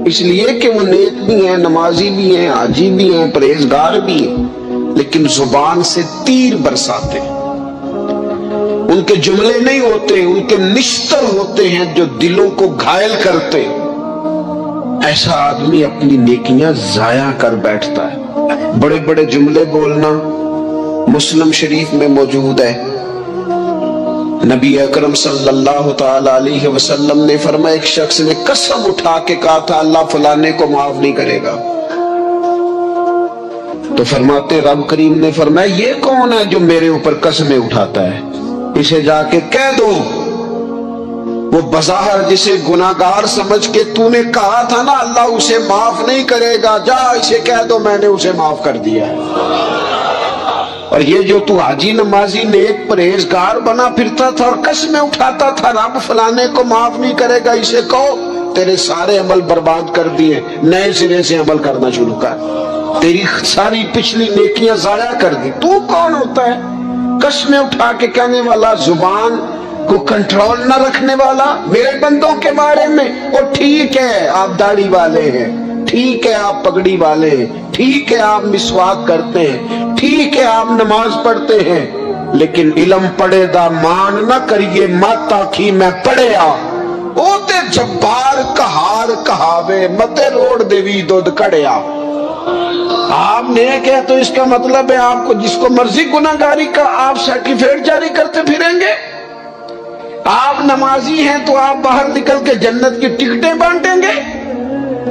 اس لیے کہ وہ نیک بھی ہیں، نمازی بھی ہیں، حاجی بھی ہیں، پرہیزگار بھی ہیں، لیکن زبان سے تیر برساتے ہیں۔ ان کے جملے نہیں ہوتے، ان کے نشتر ہوتے ہیں جو دلوں کو گھائل کرتے۔ ایسا آدمی اپنی نیکیاں ضائع کر بیٹھتا ہے۔ بڑے بڑے جملے بولنا مسلم شریف میں موجود ہے۔ نبی اکرم صلی اللہ تعالی علیہ وسلم نے فرمایا، ایک شخص نے قسم اٹھا کے کہا تھا اللہ فلانے کو معاف نہیں کرے گا، تو فرماتے رب کریم نے فرمایا یہ کون ہے جو میرے اوپر قسمیں اٹھاتا ہے، اسے جا کے کہہ دو۔ وہ بظاہر جسے گناہگار سمجھ کے تو نے کہا تھا نا اللہ اسے معاف نہیں کرے گا، جا اسے کہہ دو میں نے اسے معاف کر دیا ہے۔ اور یہ جو تو حاجی نمازی نیک پرہیزگار بنا پھرتا تھا اور قسمیں اٹھاتا تھا رب فلانے کو معاف نہیں کرے گا، اسے کہو تیرے سارے عمل برباد کر دیے، نئے سرے سے عمل کرنا شروع کر، تیری ساری پچھلی نیکیاں ضائع کر دی۔ تو کون ہوتا ہے قسمیں اٹھا کے کہنے والا، زبان کو کنٹرول نہ رکھنے والا میرے بندوں کے بارے میں؟ اور ٹھیک ہے آپ داڑھی والے ہیں، ٹھیک ہے آپ پگڑی والے ہیں، ٹھیک ہے آپ مسواک کرتے ہیں، ٹھیک ہے آپ نماز پڑھتے ہیں، لیکن علم پڑھے دا مان نہ کریے مت آکھی میں پڑھیا، او تے جبار کہار کہاوے متے روڑ دیوی دودھ کڑیا۔ آپ نیک ہے تو اس کا مطلب ہے آپ کو جس کو مرضی گناہگاری کا آپ سرٹیفکیٹ جاری کرتے پھریں گے؟ آپ نمازی ہیں تو آپ باہر نکل کے جنت کی ٹکٹیں بانٹیں گے؟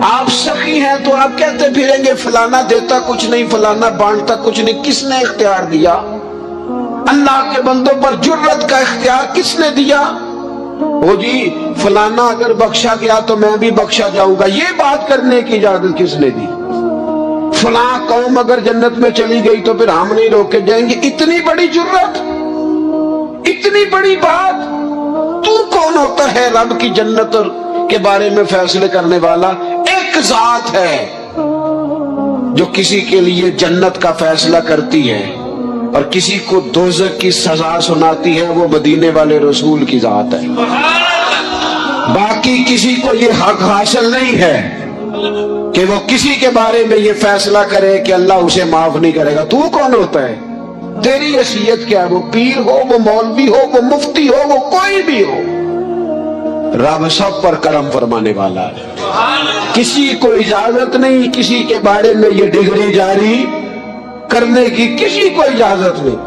آپ سخی ہیں تو آپ کہتے پھریں گے فلانا دیتا کچھ نہیں، فلانا بانٹتا کچھ نہیں۔ کس نے اختیار دیا؟ اللہ کے بندوں پر جرت کا اختیار کس نے دیا؟ وہ جی فلانا اگر بخشا گیا تو میں بھی بخشا جاؤں گا، یہ بات کرنے کی اجازت کس نے دی؟ فلاں قوم اگر جنت میں چلی گئی تو پھر ہم نہیں روکے جائیں گے؟ اتنی بڑی جرت، اتنی بڑی بات! تو کون ہوتا ہے رب کی جنت کے بارے میں فیصلے کرنے والا؟ ایک ذات ہے جو کسی کے لیے جنت کا فیصلہ کرتی ہے اور کسی کو دوزخ کی سزا سناتی ہے، وہ مدینے والے رسول کی ذات ہے۔ باقی کسی کو یہ حق حاصل نہیں ہے کہ وہ کسی کے بارے میں یہ فیصلہ کرے کہ اللہ اسے معاف نہیں کرے گا۔ تو کون ہوتا ہے؟ تیری حیثیت کیا ہے؟ وہ پیر ہو، وہ مولوی ہو، وہ مفتی ہو، وہ کوئی بھی ہو، رب سب پر کرم فرمانے والا ہے۔ کسی کو اجازت نہیں کسی کے بارے میں یہ ڈگری جاری کرنے کی، کسی کو اجازت نہیں۔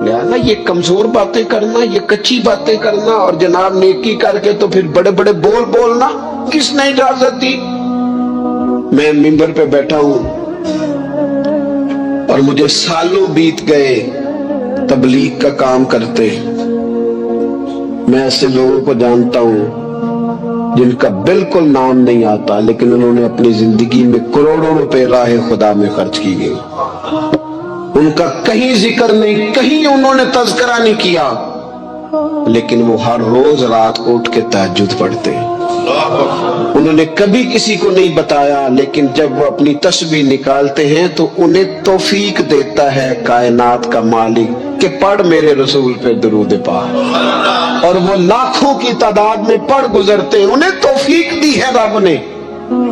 لہذا یہ کمزور باتیں کرنا، یہ کچی باتیں کرنا اور جناب نیکی کر کے تو پھر بڑے بڑے بول بولنا کس نے اجازت دی؟ میں ممبر پہ بیٹھا ہوں اور مجھے سالوں بیت گئے تبلیغ کا کام کرتے، میں ایسے لوگوں کو جانتا ہوں جن کا بالکل نام نہیں آتا لیکن انہوں نے اپنی زندگی میں کروڑوں روپے راہ خدا میں خرچ کی گئی، ان کا کہیں ذکر نہیں، کہیں انہوں نے تذکرہ نہیں کیا، لیکن وہ ہر روز رات کو اٹھ کے تہجد پڑھتے ہیں۔ انہوں نے کبھی کسی کو نہیں بتایا، لیکن جب وہ اپنی تسبیح نکالتے ہیں تو انہیں توفیق دیتا ہے کائنات کا مالک کہ پڑھ میرے رسول پہ درود پاک، اور وہ لاکھوں کی تعداد میں پڑھ گزرتے ہیں، انہیں توفیق دی ہے رب نے،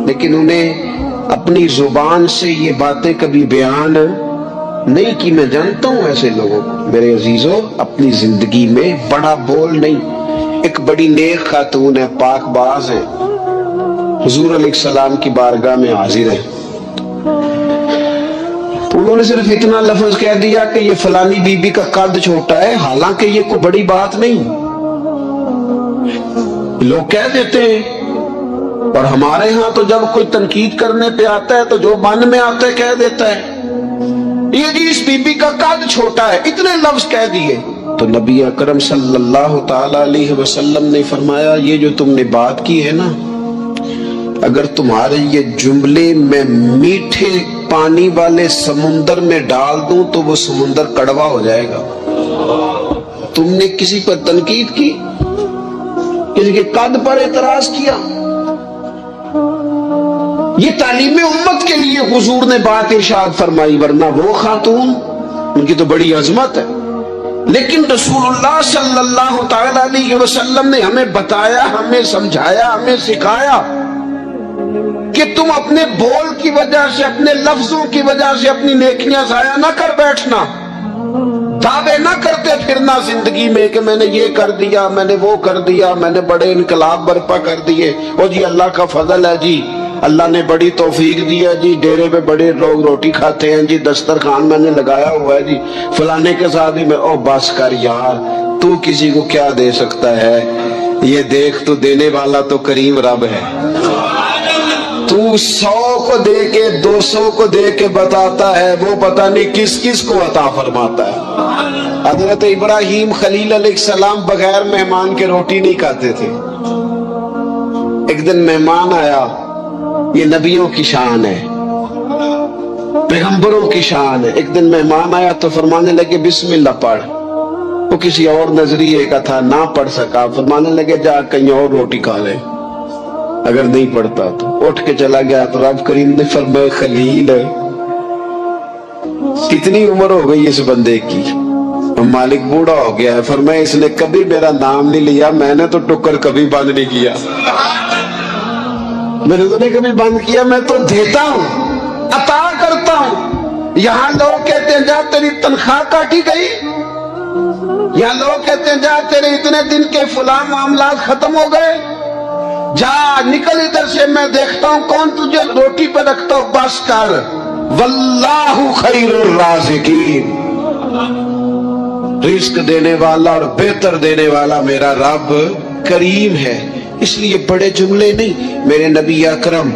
لیکن انہیں اپنی زبان سے یہ باتیں کبھی بیان نہیں کی۔ میں جانتا ہوں ایسے لوگوں کو میرے عزیزوں، اپنی زندگی میں بڑا بول نہیں۔ ایک بڑی نیک خاتون ہے، پاک باز ہے، حضور علیہ السلام کی بارگاہ میں حاضر ہے، انہوں نے صرف اتنا لفظ کہہ دیا کہ یہ فلانی بی بی کا قد چھوٹا ہے، حالانکہ یہ کوئی بڑی بات نہیں، لوگ کہہ دیتے ہیں۔ اور ہمارے ہاں تو جب کوئی تنقید کرنے پہ آتا ہے تو جو من میں آتا ہے کہہ دیتا ہے، یہ جی اس بی بی کا قد چھوٹا ہے، اتنے لفظ کہہ دیے۔ تو نبی اکرم صلی اللہ تعالی علیہ وسلم نے فرمایا یہ جو تم نے بات کی ہے نا، اگر تمہارے یہ جملے میں میٹھے پانی والے سمندر میں ڈال دوں تو وہ سمندر کڑوا ہو جائے گا۔ تم نے کسی پر تنقید کی، کسی کے قد پر اعتراض کیا، یہ تعلیم امت کے لیے حضور نے بات ارشاد فرمائی، ورنہ وہ خاتون ان کی تو بڑی عظمت ہے، لیکن رسول اللہ صلی اللہ تعالی علیہ وسلم نے ہمیں بتایا، ہمیں سمجھایا، ہمیں سکھایا کہ تم اپنے بول کی وجہ سے، اپنے لفظوں کی وجہ سے اپنی نیکیاں ضائع نہ کر بیٹھنا، दावे ना करते फिरना जिंदगी में कि मैंने ये कर दिया, मैंने वो कर दिया, मैंने बड़े इनकलाब बर्पा कर दिए। ओ जी अल्लाह का फजल है जी, अल्लाह ने बड़ी तौफीक दी है जी, डेरे पे बड़े लोग रोटी खाते हैं जी, दस्तरखान मैंने लगाया हुआ है जी, फलाने के साथ ही मैं। ओ बस कर यार, तू किसी को क्या दे सकता है, ये देख तो देने वाला तो करीम रब है। तू 100 को दे के 200 को दे के बताता है, वो पता नहीं किस किस को अता फरमाता है। हजरत इब्राहीम खलील अलैहिस्सलाम बगैर मेहमान के रोटी नहीं खाते थे। एक दिन मेहमान आया, ये नबियों की शान है, पैगंबरों की शान है। एक दिन मेहमान आया तो फरमाने लगे बिस्मिल्लाह पढ़। वो किसी और नजरिए का था, ना पढ़ सका, फरमाने लगे जा कहीं और रोटी खा ले, अगर नहीं पढ़ता तो। उठ के चला गया तो रब करीम ने फरमाया खलील कितनी उम्र हो गई इस बंदे की, मालिक बूढ़ा हो गया है, फरमाया इसने कभी मेरा नाम नहीं लिया, मैंने तो टुक्कर कभी बंद नहीं किया, मैंने तो नहीं कभी बंद किया, मैं तो देता हूं, अता करता हूं। यहां लोग कहते हैं जा तेरी तनख्वाह काटी गई, यहां लोग कहते हैं जा तेरे इतने दिन के फुला मामला खत्म हो गए, जा निकल इधर से, मैं देखता हूं कौन तुझे रोटी पे रखता हूं, बस कर। वल्लाहु खैरुर राज़िकीन, रिस्क देने वाला और बेहतर देने वाला मेरा रब करीम है। इसलिए बड़े जुमले नहीं, मेरे नबी अकरम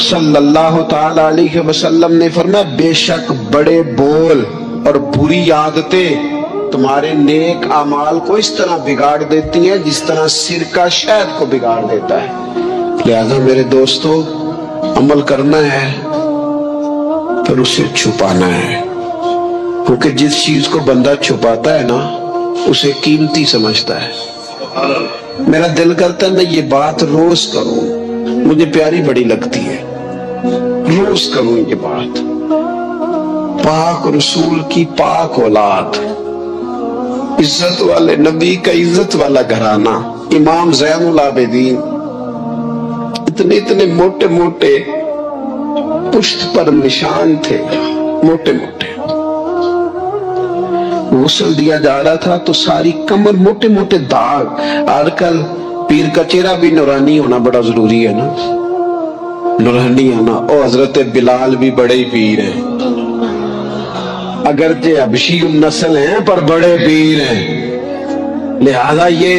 सल्लल्लाहु ताला अलैहि वसल्लम ने फरमाया बेशक बड़े बोल और बुरी आदतें तुम्हारे नेक अमाल को इस तरह बिगाड़ देती हैं जिस तरह सिरका शहद को बिगाड़ देता है। लिहाजा मेरे दोस्तों, अमल करना है फिर उसे छुपाना है, क्योंकि जिस चीज को बंदा छुपाता है ना उसे कीमती समझता है। मेरा दिल करता है मैं ये बात रोज करूं, मुझे प्यारी बड़ी लगती है, रोज करूं ये बात। पाक रसूल की पाक औलाद, इज्जत वाले नबी का इज्जत वाला घराना, इमाम ज़ैनुल आबिदीन, इतने इतने मोटे मोटे पुष्ट पर निशान थे, मोटे मोटे। गुस्ल दिया जा रहा था तो सारी कमर मोटे मोटे दाग। आजकल पीर का चेहरा भी नूरानी होना बड़ा जरूरी है ना, नूरानी होना। और हजरत बिलाल भी बड़े ही पीर हैं, अगरचे हबशी नस्ल हैं पर बड़े पीर हैं। लिहाजा ये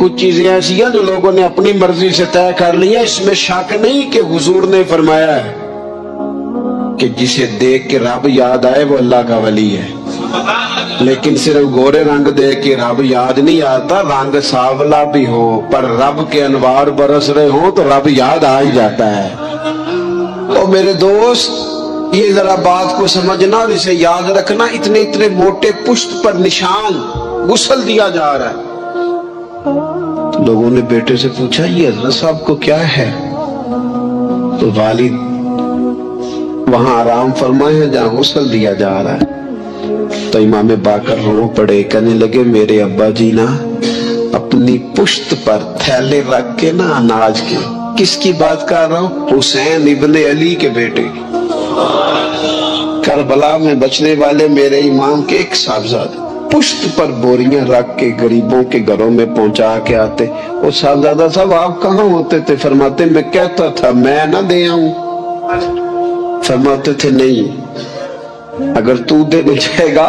कुछ चीजें ऐसी हैं जो लोगों ने अपनी मर्जी से तय कर ली है। इसमें शक नहीं कि हुजूर ने फरमाया है कि जिसे देख के रब याद आए वो अल्लाह का वली है, लेकिन सिर्फ गोरे रंग देख के रब याद नहीं आता, रंग सावला भी हो पर रब के अनवार बरस रहे हो तो रब याद आ ही जाता है। तो मेरे दोस्त, ये जरा बात को समझना और इसे याद रखना। इतने इतने मोटे पुष्ट पर निशान, गुस्ल दिया जा रहा है। तो लोगों ने बेटे से पूछा ये हजरत साहब को क्या है? तो वालिद वहां आराम फरमाए हैं जहां गुस्ल दिया जा रहा है। तो इमाम बाकर रो पड़े, कहने लगे मेरे अब्बा जी ना अपनी पुश्त पर थैले रख के ना अनाज के, किसकी बात कर रहा हूं? हुसैन इब्ने अली के बेटे, करबला में बचने वाले मेरे इमाम के एक साहबजादा पुश्त पर बोरियां रख के गरीबों के घरों में पहुंचा के आते। वो साहबजादा साहब आप कहाँ होते थे? फरमाते मैं कहता था मैं ना दे आऊं। फरमाते थे नहीं, अगर तू देने जाएगा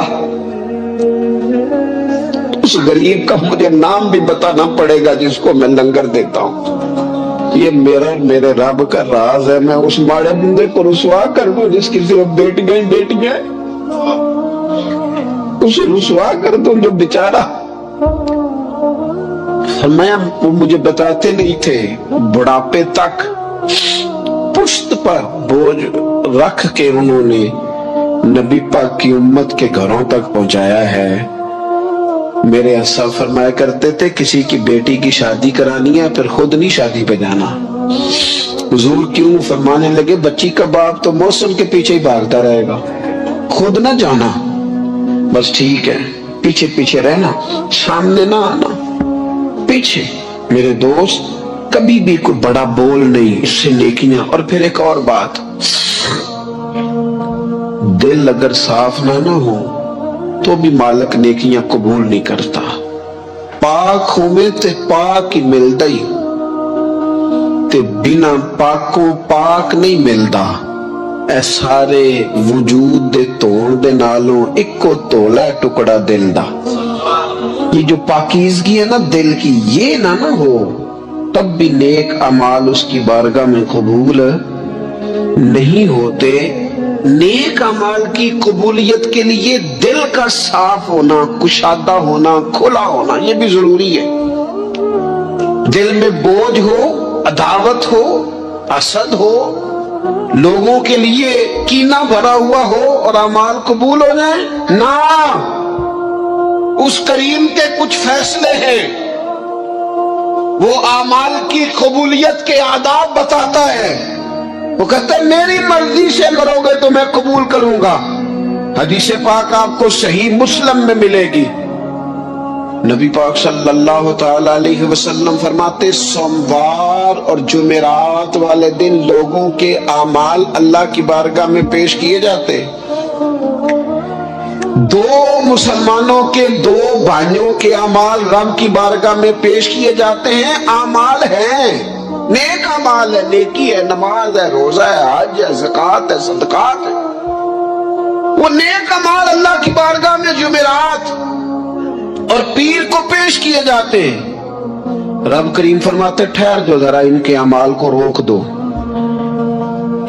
तो उस गरीब का मुझे नाम भी बताना पड़ेगा जिसको मैं लंगर देता हूं। ये मेरा मेरे रब का राज है, मैं उस माड़े बंदे को रुसवा कर दूं जिसकी सिर्फ बेटियां ही बेटियां, उसे रुसवा कर दूं जो बेचारा। फरमाया वो मुझे बताते नहीं थे, बुढ़ापे तक पुश्त पर बोझ रख के उन्होंने नबी पाक की उम्मत के घरों तक पहुंचाया है। मेरे अस्सा फरमाया करते थे किसी की बेटी की शादी करानी है फिर खुद नहीं शादी पे जाना। हुजूर क्यों? फरमाने लगे बच्ची का बाप तो मौसम के पीछे ही भागता रहेगा, खुद ना जाना, बस ठीक है पीछे पीछे रहना, सामने ना आना, पीछे। मेरे दोस्त कभी भी कोई बड़ा बोल नहीं, इससे नेकियां। और फिर एक और बात, दिल अगर साफ ना हो تو بھی मालिक नेकियां कबूल नहीं करता। पाक होवे ते पाक ही मिलदा ही, ते बिना पाकों पाक नहीं मिलदा। ए सारे वजूद दे धोण दे नालों इक्को धोला टुकड़ा दिल दा। ये जो पाकीज़गी है ना दिल की, ये ना हो तब भी नेक अमाल उसकी बारगाह में कबूल नहीं होते। नेक अमाल की कबूलियत के लिए दिल का साफ होना, कुशादा होना, खुला होना, ये भी जरूरी है। दिल में बोझ हो, अदावत हो, असद हो, लोगों के लिए कीना भरा हुआ हो और अमाल कबूल हो जाए ना। उस करीम के कुछ फैसले हैं, वो अमाल की कबूलियत के आदाब बताता है। वो कहता है मेरी मर्जी से करोगे तो मैं कबूल करूंगा। हदीस पाक आपको सही मुस्लिम में मिलेगी। नबी पाक सल्लल्लाहु ताला अलैहि वसल्लम फरमाते, सोमवार और जुमेरात वाले दिन लोगों के आमाल अल्लाह की बारगाह में पेश किए जाते। दो मुसलमानों के, दो भाइयों के आमाल रब की बारगाह में पेश किए जाते हैं। आमाल हैं, नेक अमाल है, नेकी है, नमाज है, रोजा है, हज है, ज़कात है, सदकात है। वो नेक अमाल अल्लाह की बारगाह में जुमेरात और पीर को पेश किए जाते हैं। रब करीम फरमाते ठहर जो जरा, इनके अमाल को रोक दो।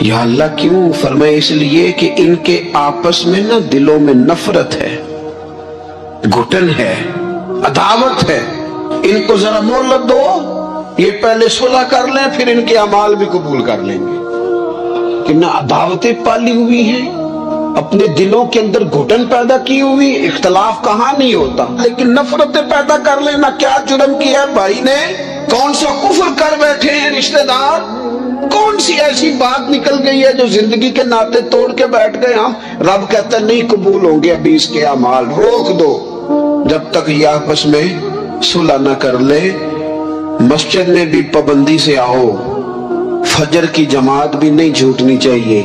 या अल्लाह क्यों? फरमाए इसलिए कि इनके आपस में ना दिलों में नफरत है, घुटन है, अदावत है। इनको जरा मोहलत दो, ये पहले सुलह कर लें, फिर इनके अमाल भी कबूल कर लेंगे। कि ना अदावतें पाली हुई हैं, अपने दिलों के अंदर घुटन पैदा की हुई। इख्तलाफ कहाँ नहीं होता, लेकिन नफरतें पैदा कर लेना। क्या जुर्म किया है भाई ने, कौन सा कुफ्र कर बैठे हैं रिश्तेदार, कौन सी ऐसी बात निकल गई है जो जिंदगी के नाते तोड़ के बैठ गए हम। रब कहता है नहीं कबूल होंगे अभी इसके अमाल, रोक दो जब तक ये आपस में सुलह न कर ले। मस्जिद में भी पाबंदी से आओ, फजर की जमात भी नहीं छूटनी चाहिए,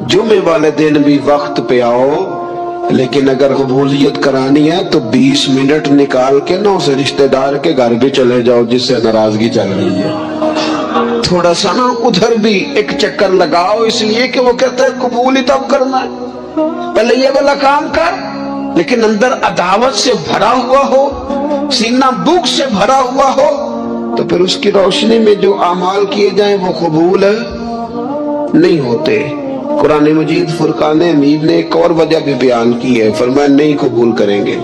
जुमे वाले दिन भी वक्त पे आओ। लेकिन अगर कबूलियत करानी है तो 20 मिनट निकाल के ना उस रिश्तेदार के घर भी चले जाओ जिससे नाराजगी चल रही है। थोड़ा सा ना उधर भी एक चक्कर लगाओ, इसलिए कि वो कहता है कबूल ही तब करना है, पहले ये वाला काम कर। लेकिन अंदर अदावत से भरा हुआ हो, सीना भूख से भरा हुआ हो, तो फिर उसकी रोशनी में जो अमाल किए जाएं वो कबूल नहीं होते। कुरान मजीद फुरकान हमीद ने एक और वजह भी बयान की है, फरमाया नहीं कबूल करेंगे।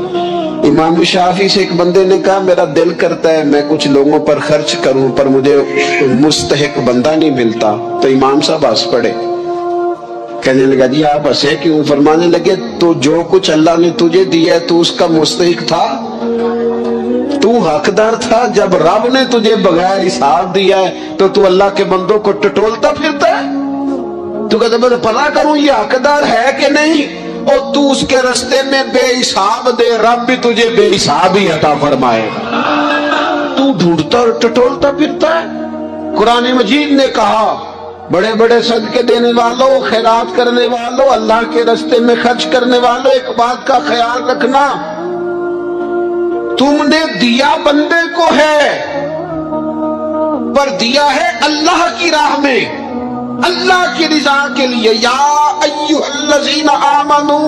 इमाम शाफी से एक बंदे ने कहा मेरा दिल करता है मैं कुछ लोगों पर खर्च करूं, पर मुझे मुस्तहिक बंदा नहीं मिलता। तो इमाम साहब हंस पड़े, कहने लगा जी आप हंसे क्यों? फरमाने लगे तो जो कुछ अल्लाह ने तुझे दिया है तू उसका मुस्तहिक था, तू हकदार था। जब रब ने तुझे बगैर हिसाब दिया है तो तू अल्लाह के बंदों को टटोलता फिरता है। तू कहता मैं पता करूं ये हकदार है कि नहीं, और तू उसके रास्ते में बेहिसाब दे, रब भी तुझे बेहिसाब ही अता फरमाएगा। तू ढूंढता और टटोलता फिरता है। कुरान मजीद ने कहा बड़े बड़े सदके देने वालों, खैरात करने वालों, अल्लाह के रास्ते में खर्च करने वालों, एक बात का ख्याल रखना, तुमने दिया बंदे को है पर दिया है अल्लाह की राह में, अल्लाह की रिजा के लिए। या अय्युहल्लज़ीना आमनू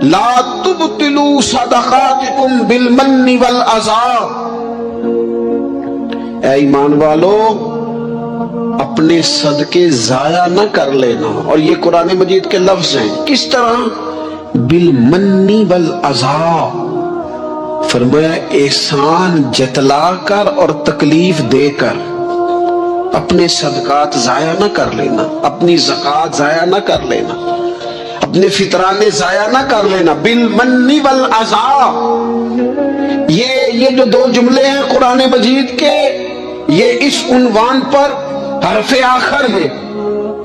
ला तुबतिलू सदक़ातिकुम बिलमन्नि वल अज़ा। ऐ ईमान वालो अपने सदके जाया न कर लेना। और ये कुरान मजीद के लफ्ज हैं। किस तरह? बिलमन्नि वल अज़ा, फरमाया एहसान जतलाकर और तकलीफ देकर। अपने सदकात जाया न कर लेना, अपनी ज़कात जाया न कर लेना, अपने फितराने जाया न कर लेना। बिल मन्नी वल अज़ा, ये जो दो जुमले हैं कुरान मजीद के, ये इस उन्वान पर हरफ़े आखिर है।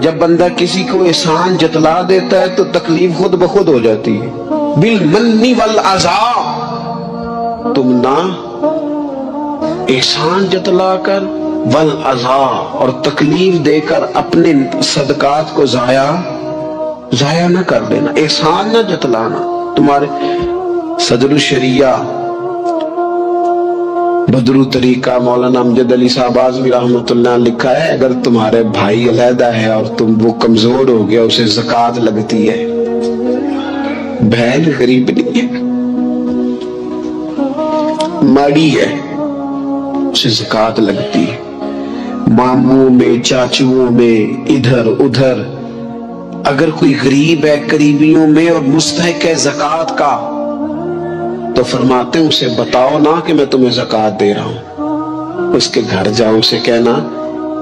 जब बंदा किसी को एहसान जतला देता है तो तकलीफ खुद ब खुद हो जाती है। बिल मन्नी वल अज़ा, तुम ना एहसान जतला कर, वल अज़ा और तकलीफ देकर अपने सदकात को जाया न कर देना, एहसान न जतलाना। तुम्हारे सदर शरिया बदरू तरीका मौलाना अमजद अली साहब आज़मी रहमतुल्लाह लिखा है, अगर तुम्हारे भाई अलहदा है और तुम वो कमजोर हो गया, उसे ज़कात लगती है। बहन गरीब नहीं है, माड़ी है, उसे ज़कात लगती है। मामू में, चाचुओं में, इधर उधर अगर कोई गरीब है करीबियों में और मुस्तहिक है ज़कात का, तो फरमाते हैं उसे बताओ ना कि मैं तुम्हें ज़कात दे रहा हूं। उसके घर जाओ, उसे कहना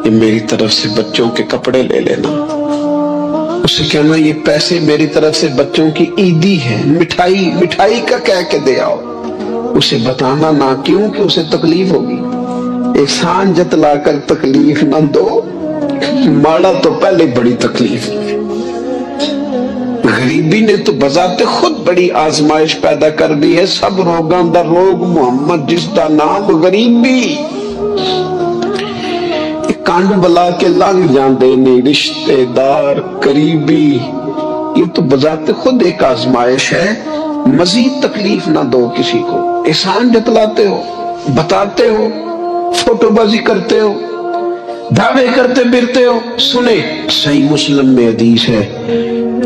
ये मेरी तरफ से बच्चों के कपड़े ले लेना। उसे कहना ये पैसे मेरी तरफ से बच्चों की ईदी है, मिठाई का कह के दे आओ। उसे बताना ना, क्यों कि उसे तकलीफ होगी। एहसान जतलाकर तकलीफ ना दो, माड़ा तो पहले बड़ी तकलीफ। गरीबी ने तो बजाते खुद बड़ी आजमाइश पैदा कर दी है। सब रोगां दा रोग मुहम्मद जिसदा नाम गरीबी। कंड बला के लंघ जाते ने रिश्तेदार करीबी, ये तो बजाते खुद एक आजमाइश है। मजीद तकलीफ ना दो किसी को। एहसान जतलाते हो, बताते हो, फोटोबाजी करते हो, दावे करते फिरते हो। सुने, सही मुस्लिम में हदीस है,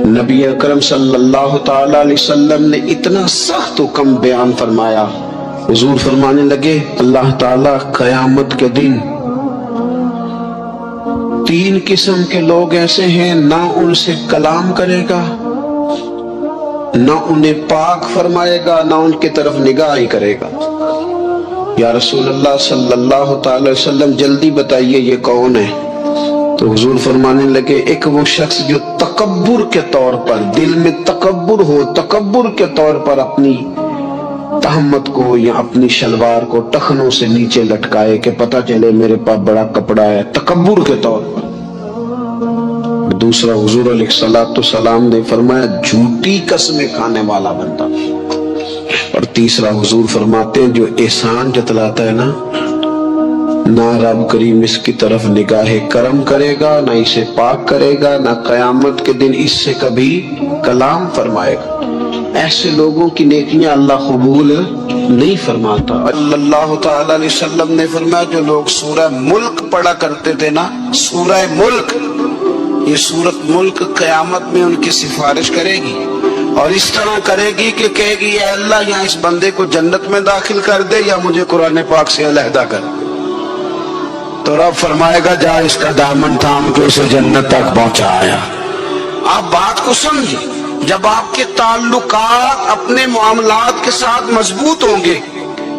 नबी अकरम सल्लल्लाहु ताला अलैहि वसल्लम ने इतना सख्त हुक्म बयान फरमाया। हुजूर फरमाने लगे, अल्लाह ताला कयामत के दिन 3 किस्म के लोग ऐसे हैं, ना उनसे कलाम करेगा, ना उन्हें पाक फरमाएगा, ना उनकी तरफ निगाह ही करेगा। या रसूल अल्लाह सल्लल्लाहु ताला अलैहि वसल्लम जल्दी बताइए ये कौन है? तो हुजूर फरमाने लगे, एक वो शख्स जो तकब्बुर के तौर पर, दिल में तकब्बुर हो, तकब्बुर के तौर पर अपनी तहम्मत को या अपनी शलवार को टखनों से नीचे लटकाए कि पता चले मेरे पास बड़ा कपड़ा है, तकब्बुर के तौर पर। दूसरा, हुजूर अलैहिस्सलातु सलाम ने फरमाया झूठी कसमें खाने वाला बंदा। और तीसरा, हुजूर फरमाते हैं जो एहसान जतलाता है ना रब करीम इसकी तरफ निगाहे करम करेगा, ना इसे पाक करेगा, ना कयामत के दिन इससे कभी कलाम फरमाएगा। ऐसे लोगों की नेकियां अल्लाह कबूल नहीं फरमाता। अल्लाह ताला अलैहि वसल्लम ने फरमाया जो लोग सूरह मुल्क पढ़ा करते थे ना, सूरह मुल्क, ये सूरत मुल्क कयामत में उनकी सिफारिश करेगी और इस तरह करेगी कि कहेगी या अल्लाह यहाँ इस बंदे को जन्नत में दाखिल कर दे या मुझे कुरान पाक से अलहदा कर। तो रब फरमाएगा जा इसका दामन थाम के उसे जन्नत तक पहुंचाया। आप बात को समझिए, जब आपके ताल्लुकात अपने मामलात के साथ मजबूत होंगे,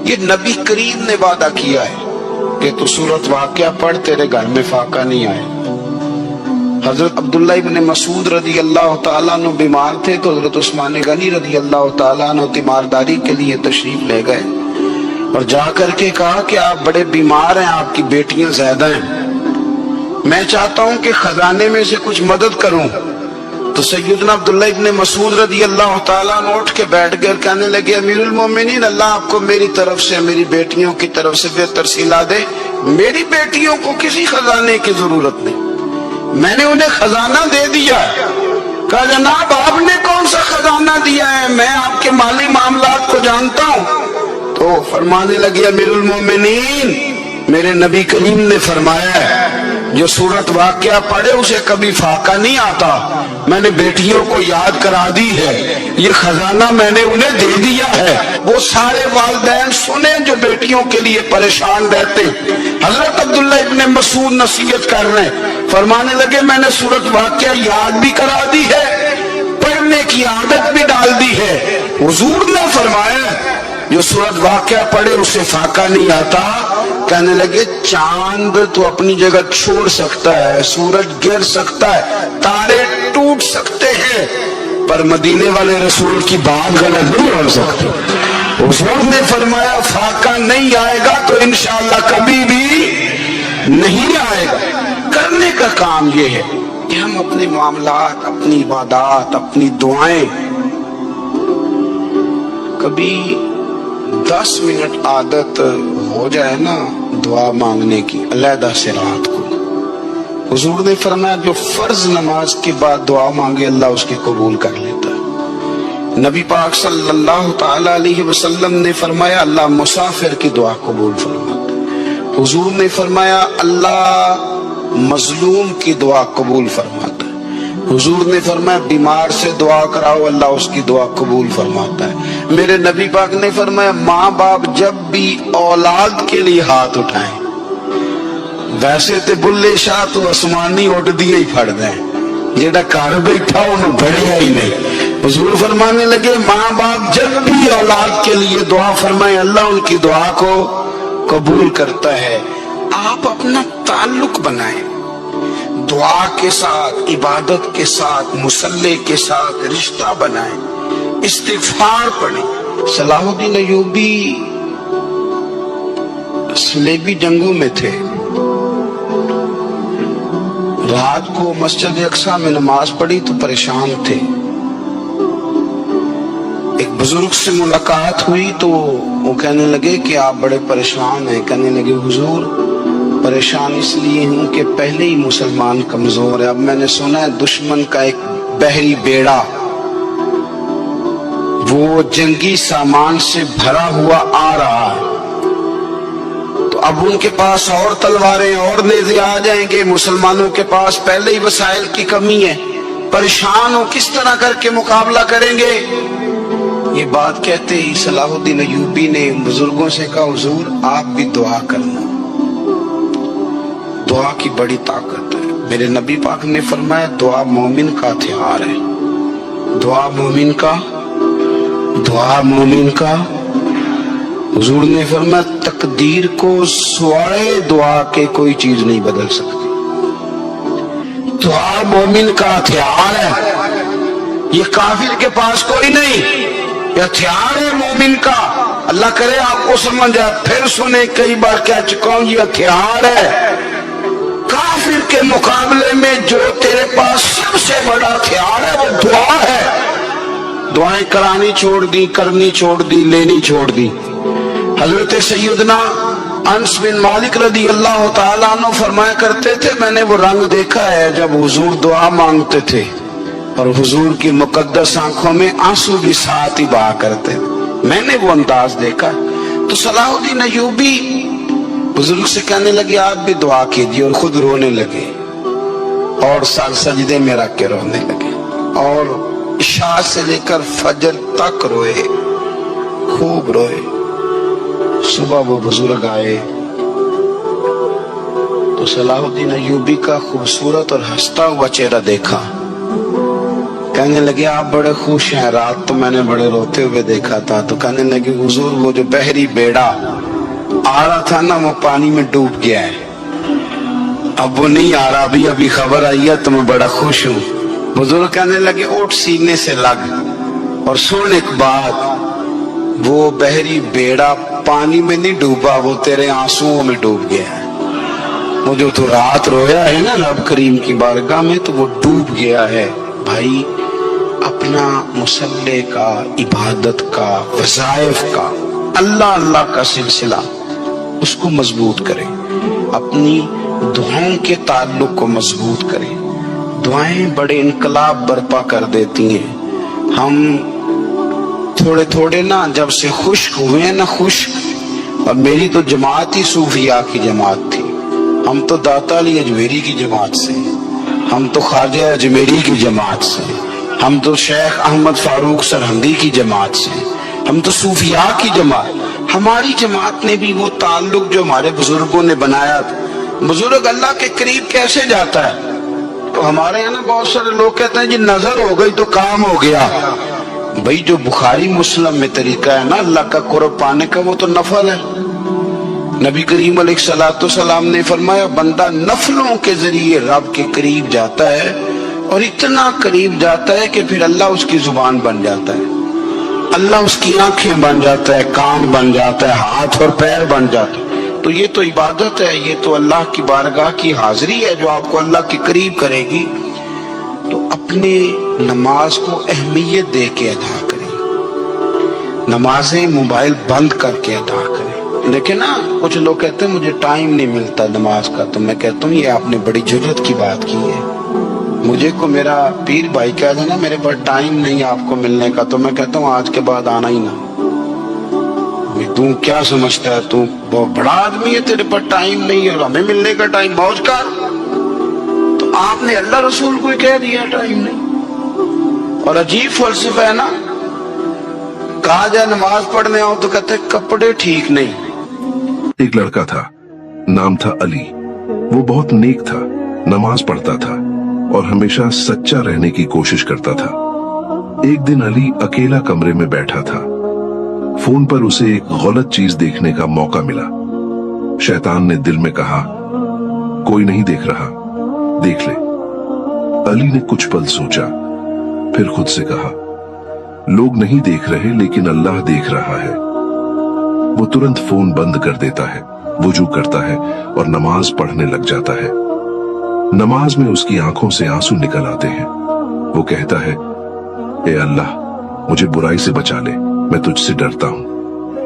ये नबी करीम ने वादा किया है कि तू सूरत वाक़िया पढ़, तेरे घर में फाका नहीं आए। हजरत अब्दुल्ला इब्न मसूद रदी अल्लाह ताला अन्हु बीमार थे तो हजरत उस्मान गनी रदी अल्लाह ताला अन्हु तीमारदारी के लिए तशरीफ ले गए और जाकर के कहा कि आप बड़े बीमार हैं, आपकी बेटियां ज्यादा हैं, मैं चाहता हूं कि खजाने में से कुछ मदद करूं। तो सैयदना अब्दुल्ला इब्न मसूद रदी अल्लाह ताला अन्हु उठ के बैठ गए, कहने लगे अमीरुल मोमिनीन, अल्लाह आपको मेरी तरफ से, मेरी बेटियों की तरफ से बेहतर सिला दे। मेरी बेटियों को किसी खजाने की जरूरत नहीं, मैंने उन्हें खजाना दे दिया। कहा जनाब आपने कौन सा खजाना दिया है, मैं आपके माली मामलात को जानता हूँ। तो फरमाने लगे अमीरुल मोमिनीन, मेरे नबी करीम ने फरमाया है जो सूरत वाक़िया पढ़े उसे कभी फाका नहीं आता। मैंने बेटियों को याद करा दी है, ये खजाना मैंने उन्हें दे दिया है। वो सारे वालिदैन सुने जो बेटियों के लिए परेशान रहते। हजरत अब्दुल्ला इब्न मसूद नसीहत कर रहे हैं, फरमाने लगे मैंने सूरत वाक़िया याद भी करा दी है, पढ़ने की आदत भी डाल दी है। हुजूर ने फरमाया जो सूरत वाक़िया पढ़े उसे फाका नहीं आता। कहने लगे चांद तो अपनी जगह छोड़ सकता है, सूरज गिर सकता है, तारे टूट सकते हैं, पर मदीने वाले रसूल की बात गलत नहीं हो सकती। हुजूर ने फरमाया फाका नहीं आएगा तो इंशाअल्लाह कभी भी नहीं आएगा। करने का काम ये है कि हम अपने मामलात, अपनी इबादत, अपनी दुआएं कभी 10 मिनट आदत हो जाए ना दुआ मांगने की अलहदा से रात को। हुजूर ने फरमाया जो फर्ज नमाज के बाद दुआ मांगे अल्लाह उसकी कबूल कर लेता है, نبی پاک صلی اللہ تعالی علیہ وسلم نے فرمایا اللہ مسافر کی دعا قبول فرماتا ہے۔ حضور نے فرمایا اللہ مظلوم کی دعا قبول فرماتا ہے۔ حضور نے فرمایا بیمار سے دعا کراؤ اللہ اس کی دعا قبول فرماتا ہے۔ میرے نبی پاک نے فرمایا ماں باپ جب بھی اولاد کے لیے ہاتھ اٹھائیں، ویسے تے بلے شاہ تو آسمانی اٹھ دیے ہی پھڑ دیں، جیڑا گھر بیٹھا انہوں بڑھیا ہی نہیں۔ حضور فرمانے لگے ماں باپ جب بھی اولاد کے لیے دعا فرمائیں اللہ ان کی دعا کو قبول کرتا ہے۔ آپ اپنا تعلق بنائیں، دعا کے ساتھ، عبادت کے ساتھ، مصلی کے ساتھ رشتہ بنائیں، استغفار پڑھیں۔ صلاح الدین ایوبی صلیبی جنگوں میں تھے، رات کو مسجد اقصی میں نماز پڑھی تو پریشان تھے۔ ایک بزرگ سے ملاقات ہوئی تو وہ کہنے لگے کہ آپ بڑے پریشان ہیں۔ کہنے لگے حضور پریشان اس لیے ہوں کہ پہلے ہی مسلمان کمزور ہے، اب میں نے سنا ہے دشمن کا ایک بحری بیڑا وہ جنگی سامان سے بھرا ہوا آ رہا ہے، تو اب ان کے پاس اور تلواریں اور نیزے آ جائیں گے، مسلمانوں کے پاس پہلے ہی وسائل کی کمی ہے، پریشان ہو کس طرح کر کے مقابلہ کریں گے۔ یہ بات کہتے ہی صلاح الدین ایوبی نے بزرگوں سے کہا حضور آپ بھی دعا کرنا، دعا کی بڑی طاقت ہے۔ میرے نبی پاک نے فرمایا دعا مومن کا ہتھیار ہے، دعا مومن کا، دعا مومن کا۔ حضور نے فرمایا تقدیر کو سوائے دعا کے کوئی چیز نہیں بدل سکتی، دعا مومن کا ہتھیار ہے، یہ کافر کے پاس کوئی نہیں، یہ ہتھیار ہے مومن کا۔ اللہ کرے آپ کو سمجھ آئے، پھر سنیں، کئی بار کہہ چکا ہوں یہ ہتھیار ہے۔ کافر کے مقابلے میں جو تیرے پاس سب سے بڑا ہتھیار ہے وہ دعا ہے۔ دعائیں کرانی چھوڑ دی، کرنی چھوڑ دی، لینی چھوڑ دی۔ حضرت سیدنا انس بن مالک رضی اللہ تعالیٰ عنہ فرمایا کرتے تھے میں نے وہ رنگ دیکھا ہے جب حضور دعا مانگتے تھے اور حضور کی مقدس آنکھوں میں آنسو بھی ساتھ ہی بہا کرتے تھے، میں نے وہ انداز دیکھا۔ تو صلاح الدین ایوبی بزرگ سے کہنے لگے آپ بھی دعا کیجیے، اور خود رونے لگے اور سر سجدے میں رکھ کے رونے لگے، اور عشاء سے لے کر فجر تک روئے، خوب روئے۔ صبح وہ بزرگ آئے تو صلاح الدین ایوبی کا خوبصورت اور ہنستا ہوا چہرہ دیکھا، کہنے لگے آپ بڑے خوش ہیں، رات تو میں نے بڑے روتے ہوئے دیکھا تھا۔ تو کہنے لگے حضور وہ جو بحری بیڑا آ رہا تھا نا وہ پانی میں ڈوب گیا ہے، اب وہ نہیں آ رہا، ابھی خبر آئی ہے تو میں بڑا خوش ہوں۔ بزرگ کہنے لگے اٹھ سینے سے لگ اور سن ایک بات، وہ بحری بیڑا پانی میں نہیں ڈوبا، وہ تیرے آنسوؤں میں ڈوب گیا ہے۔ وہ جو تو رات رویا ہے نا رب کریم کی بارگاہ میں تو وہ ڈوب گیا ہے۔ بھائی اپنا مصلی کا، عبادت کا، وظائف کا، اللہ اللہ کا سلسلہ اس کو مضبوط کریں، اپنی دعاؤں کے تعلق کو مضبوط کریں۔ دعائیں بڑے انقلاب برپا کر دیتی ہیں۔ ہم تھوڑے تھوڑے نا جب سے خشک ہوئے ہیں نا، خشک، اور میری تو جماعت ہی صوفیاء کی جماعت تھی، ہم تو داتا علی اجمیری کی جماعت سے، ہم تو خواجہ اجمیری کی جماعت سے، ہم تو شیخ احمد فاروق سرہندی کی جماعت سے، ہم تو صوفیاء کی جماعت۔ ہماری جماعت نے بھی وہ تعلق جو ہمارے بزرگوں نے بنایا تھا۔ بزرگ اللہ کے قریب کیسے جاتا ہے؟ تو ہمارے یہاں بہت سارے لوگ کہتے ہیں جی نظر ہو گئی تو کام ہو گیا۔ بھائی جو بخاری مسلم میں طریقہ ہے نا اللہ کا قرب پانے کا وہ تو نفل ہے۔ نبی کریم علیہ الصلوۃ والسلام نے فرمایا بندہ نفلوں کے ذریعے رب کے قریب جاتا ہے، اور اتنا قریب جاتا ہے کہ پھر اللہ اس کی زبان بن جاتا ہے، اللہ اس کی آنکھیں بن جاتا ہے، کان بن جاتا ہے، ہاتھ اور پیر بن جاتا ہے۔ تو یہ تو عبادت ہے، یہ تو اللہ کی بارگاہ کی حاضری ہے جو آپ کو اللہ کے قریب کرے گی۔ تو اپنے نماز کو اہمیت دے کے ادا کریں، نمازیں موبائل بند کر کے ادا کریں۔ دیکھیں نا کچھ لوگ کہتے ہیں مجھے ٹائم نہیں ملتا نماز کا، تو میں کہتا ہوں یہ آپ نے بڑی جرات کی بات کی ہے۔ مجھے کو میرا پیر بھائی کہہ دینا میرے پاس ٹائم نہیں آپ کو ملنے کا، تو میں کہتا ہوں آج کے بعد آنا ہی نہ۔ تو کیا سمجھتا ہے تو بہت بڑا آدمی ہے، تیرے پاس ٹائم نہیں ہے اور ہمیں ملنے کا ٹائم موج کا؟ تو آپ نے اللہ رسول کو ہی کہہ دیا ٹائم نہیں۔ اور عجیب فلسفہ ہے نا، کہا جائے نماز پڑھنے آؤ تو کہتے کپڑے ٹھیک نہیں۔ ایک لڑکا تھا، نام تھا علی۔ وہ بہت نیک تھا، نماز پڑھتا تھا اور ہمیشہ سچا رہنے کی کوشش کرتا تھا۔ ایک دن علی اکیلا کمرے میں بیٹھا تھا۔ فون پر اسے ایک غلط چیز دیکھنے کا موقع ملا۔ شیطان نے دل میں کہا، کوئی نہیں دیکھ رہا، دیکھ لے۔ علی نے کچھ پل سوچا، پھر خود سے کہا، لوگ نہیں دیکھ رہے لیکن اللہ دیکھ رہا ہے۔ وہ ترنت فون بند کر دیتا ہے، وضو کرتا ہے اور نماز پڑھنے لگ جاتا ہے۔ نماز میں اس کی آنکھوں سے آنسو نکل آتے ہیں۔ وہ کہتا ہے، اے اللہ، مجھے برائی سے بچا لے، میں تجھ سے ڈرتا ہوں۔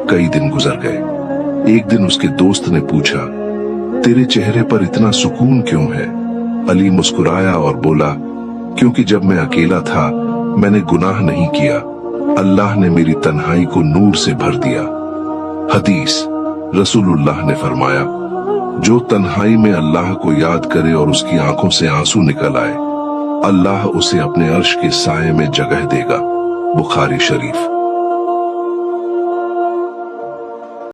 کئی دن گزر گئے۔ ایک دن اس کے دوست نے پوچھا، تیرے چہرے پر اتنا سکون کیوں ہے؟ علی مسکرایا اور بولا، کیونکہ جب میں اکیلا تھا میں نے گناہ نہیں کیا، اللہ نے میری تنہائی کو نور سے بھر دیا۔ حدیث، رسول اللہ نے فرمایا، جو تنہائی میں اللہ کو یاد کرے اور اس کی آنکھوں سے آنسو نکل آئے، اللہ اسے اپنے عرش کے سائے میں جگہ دے گا۔ بخاری شریف۔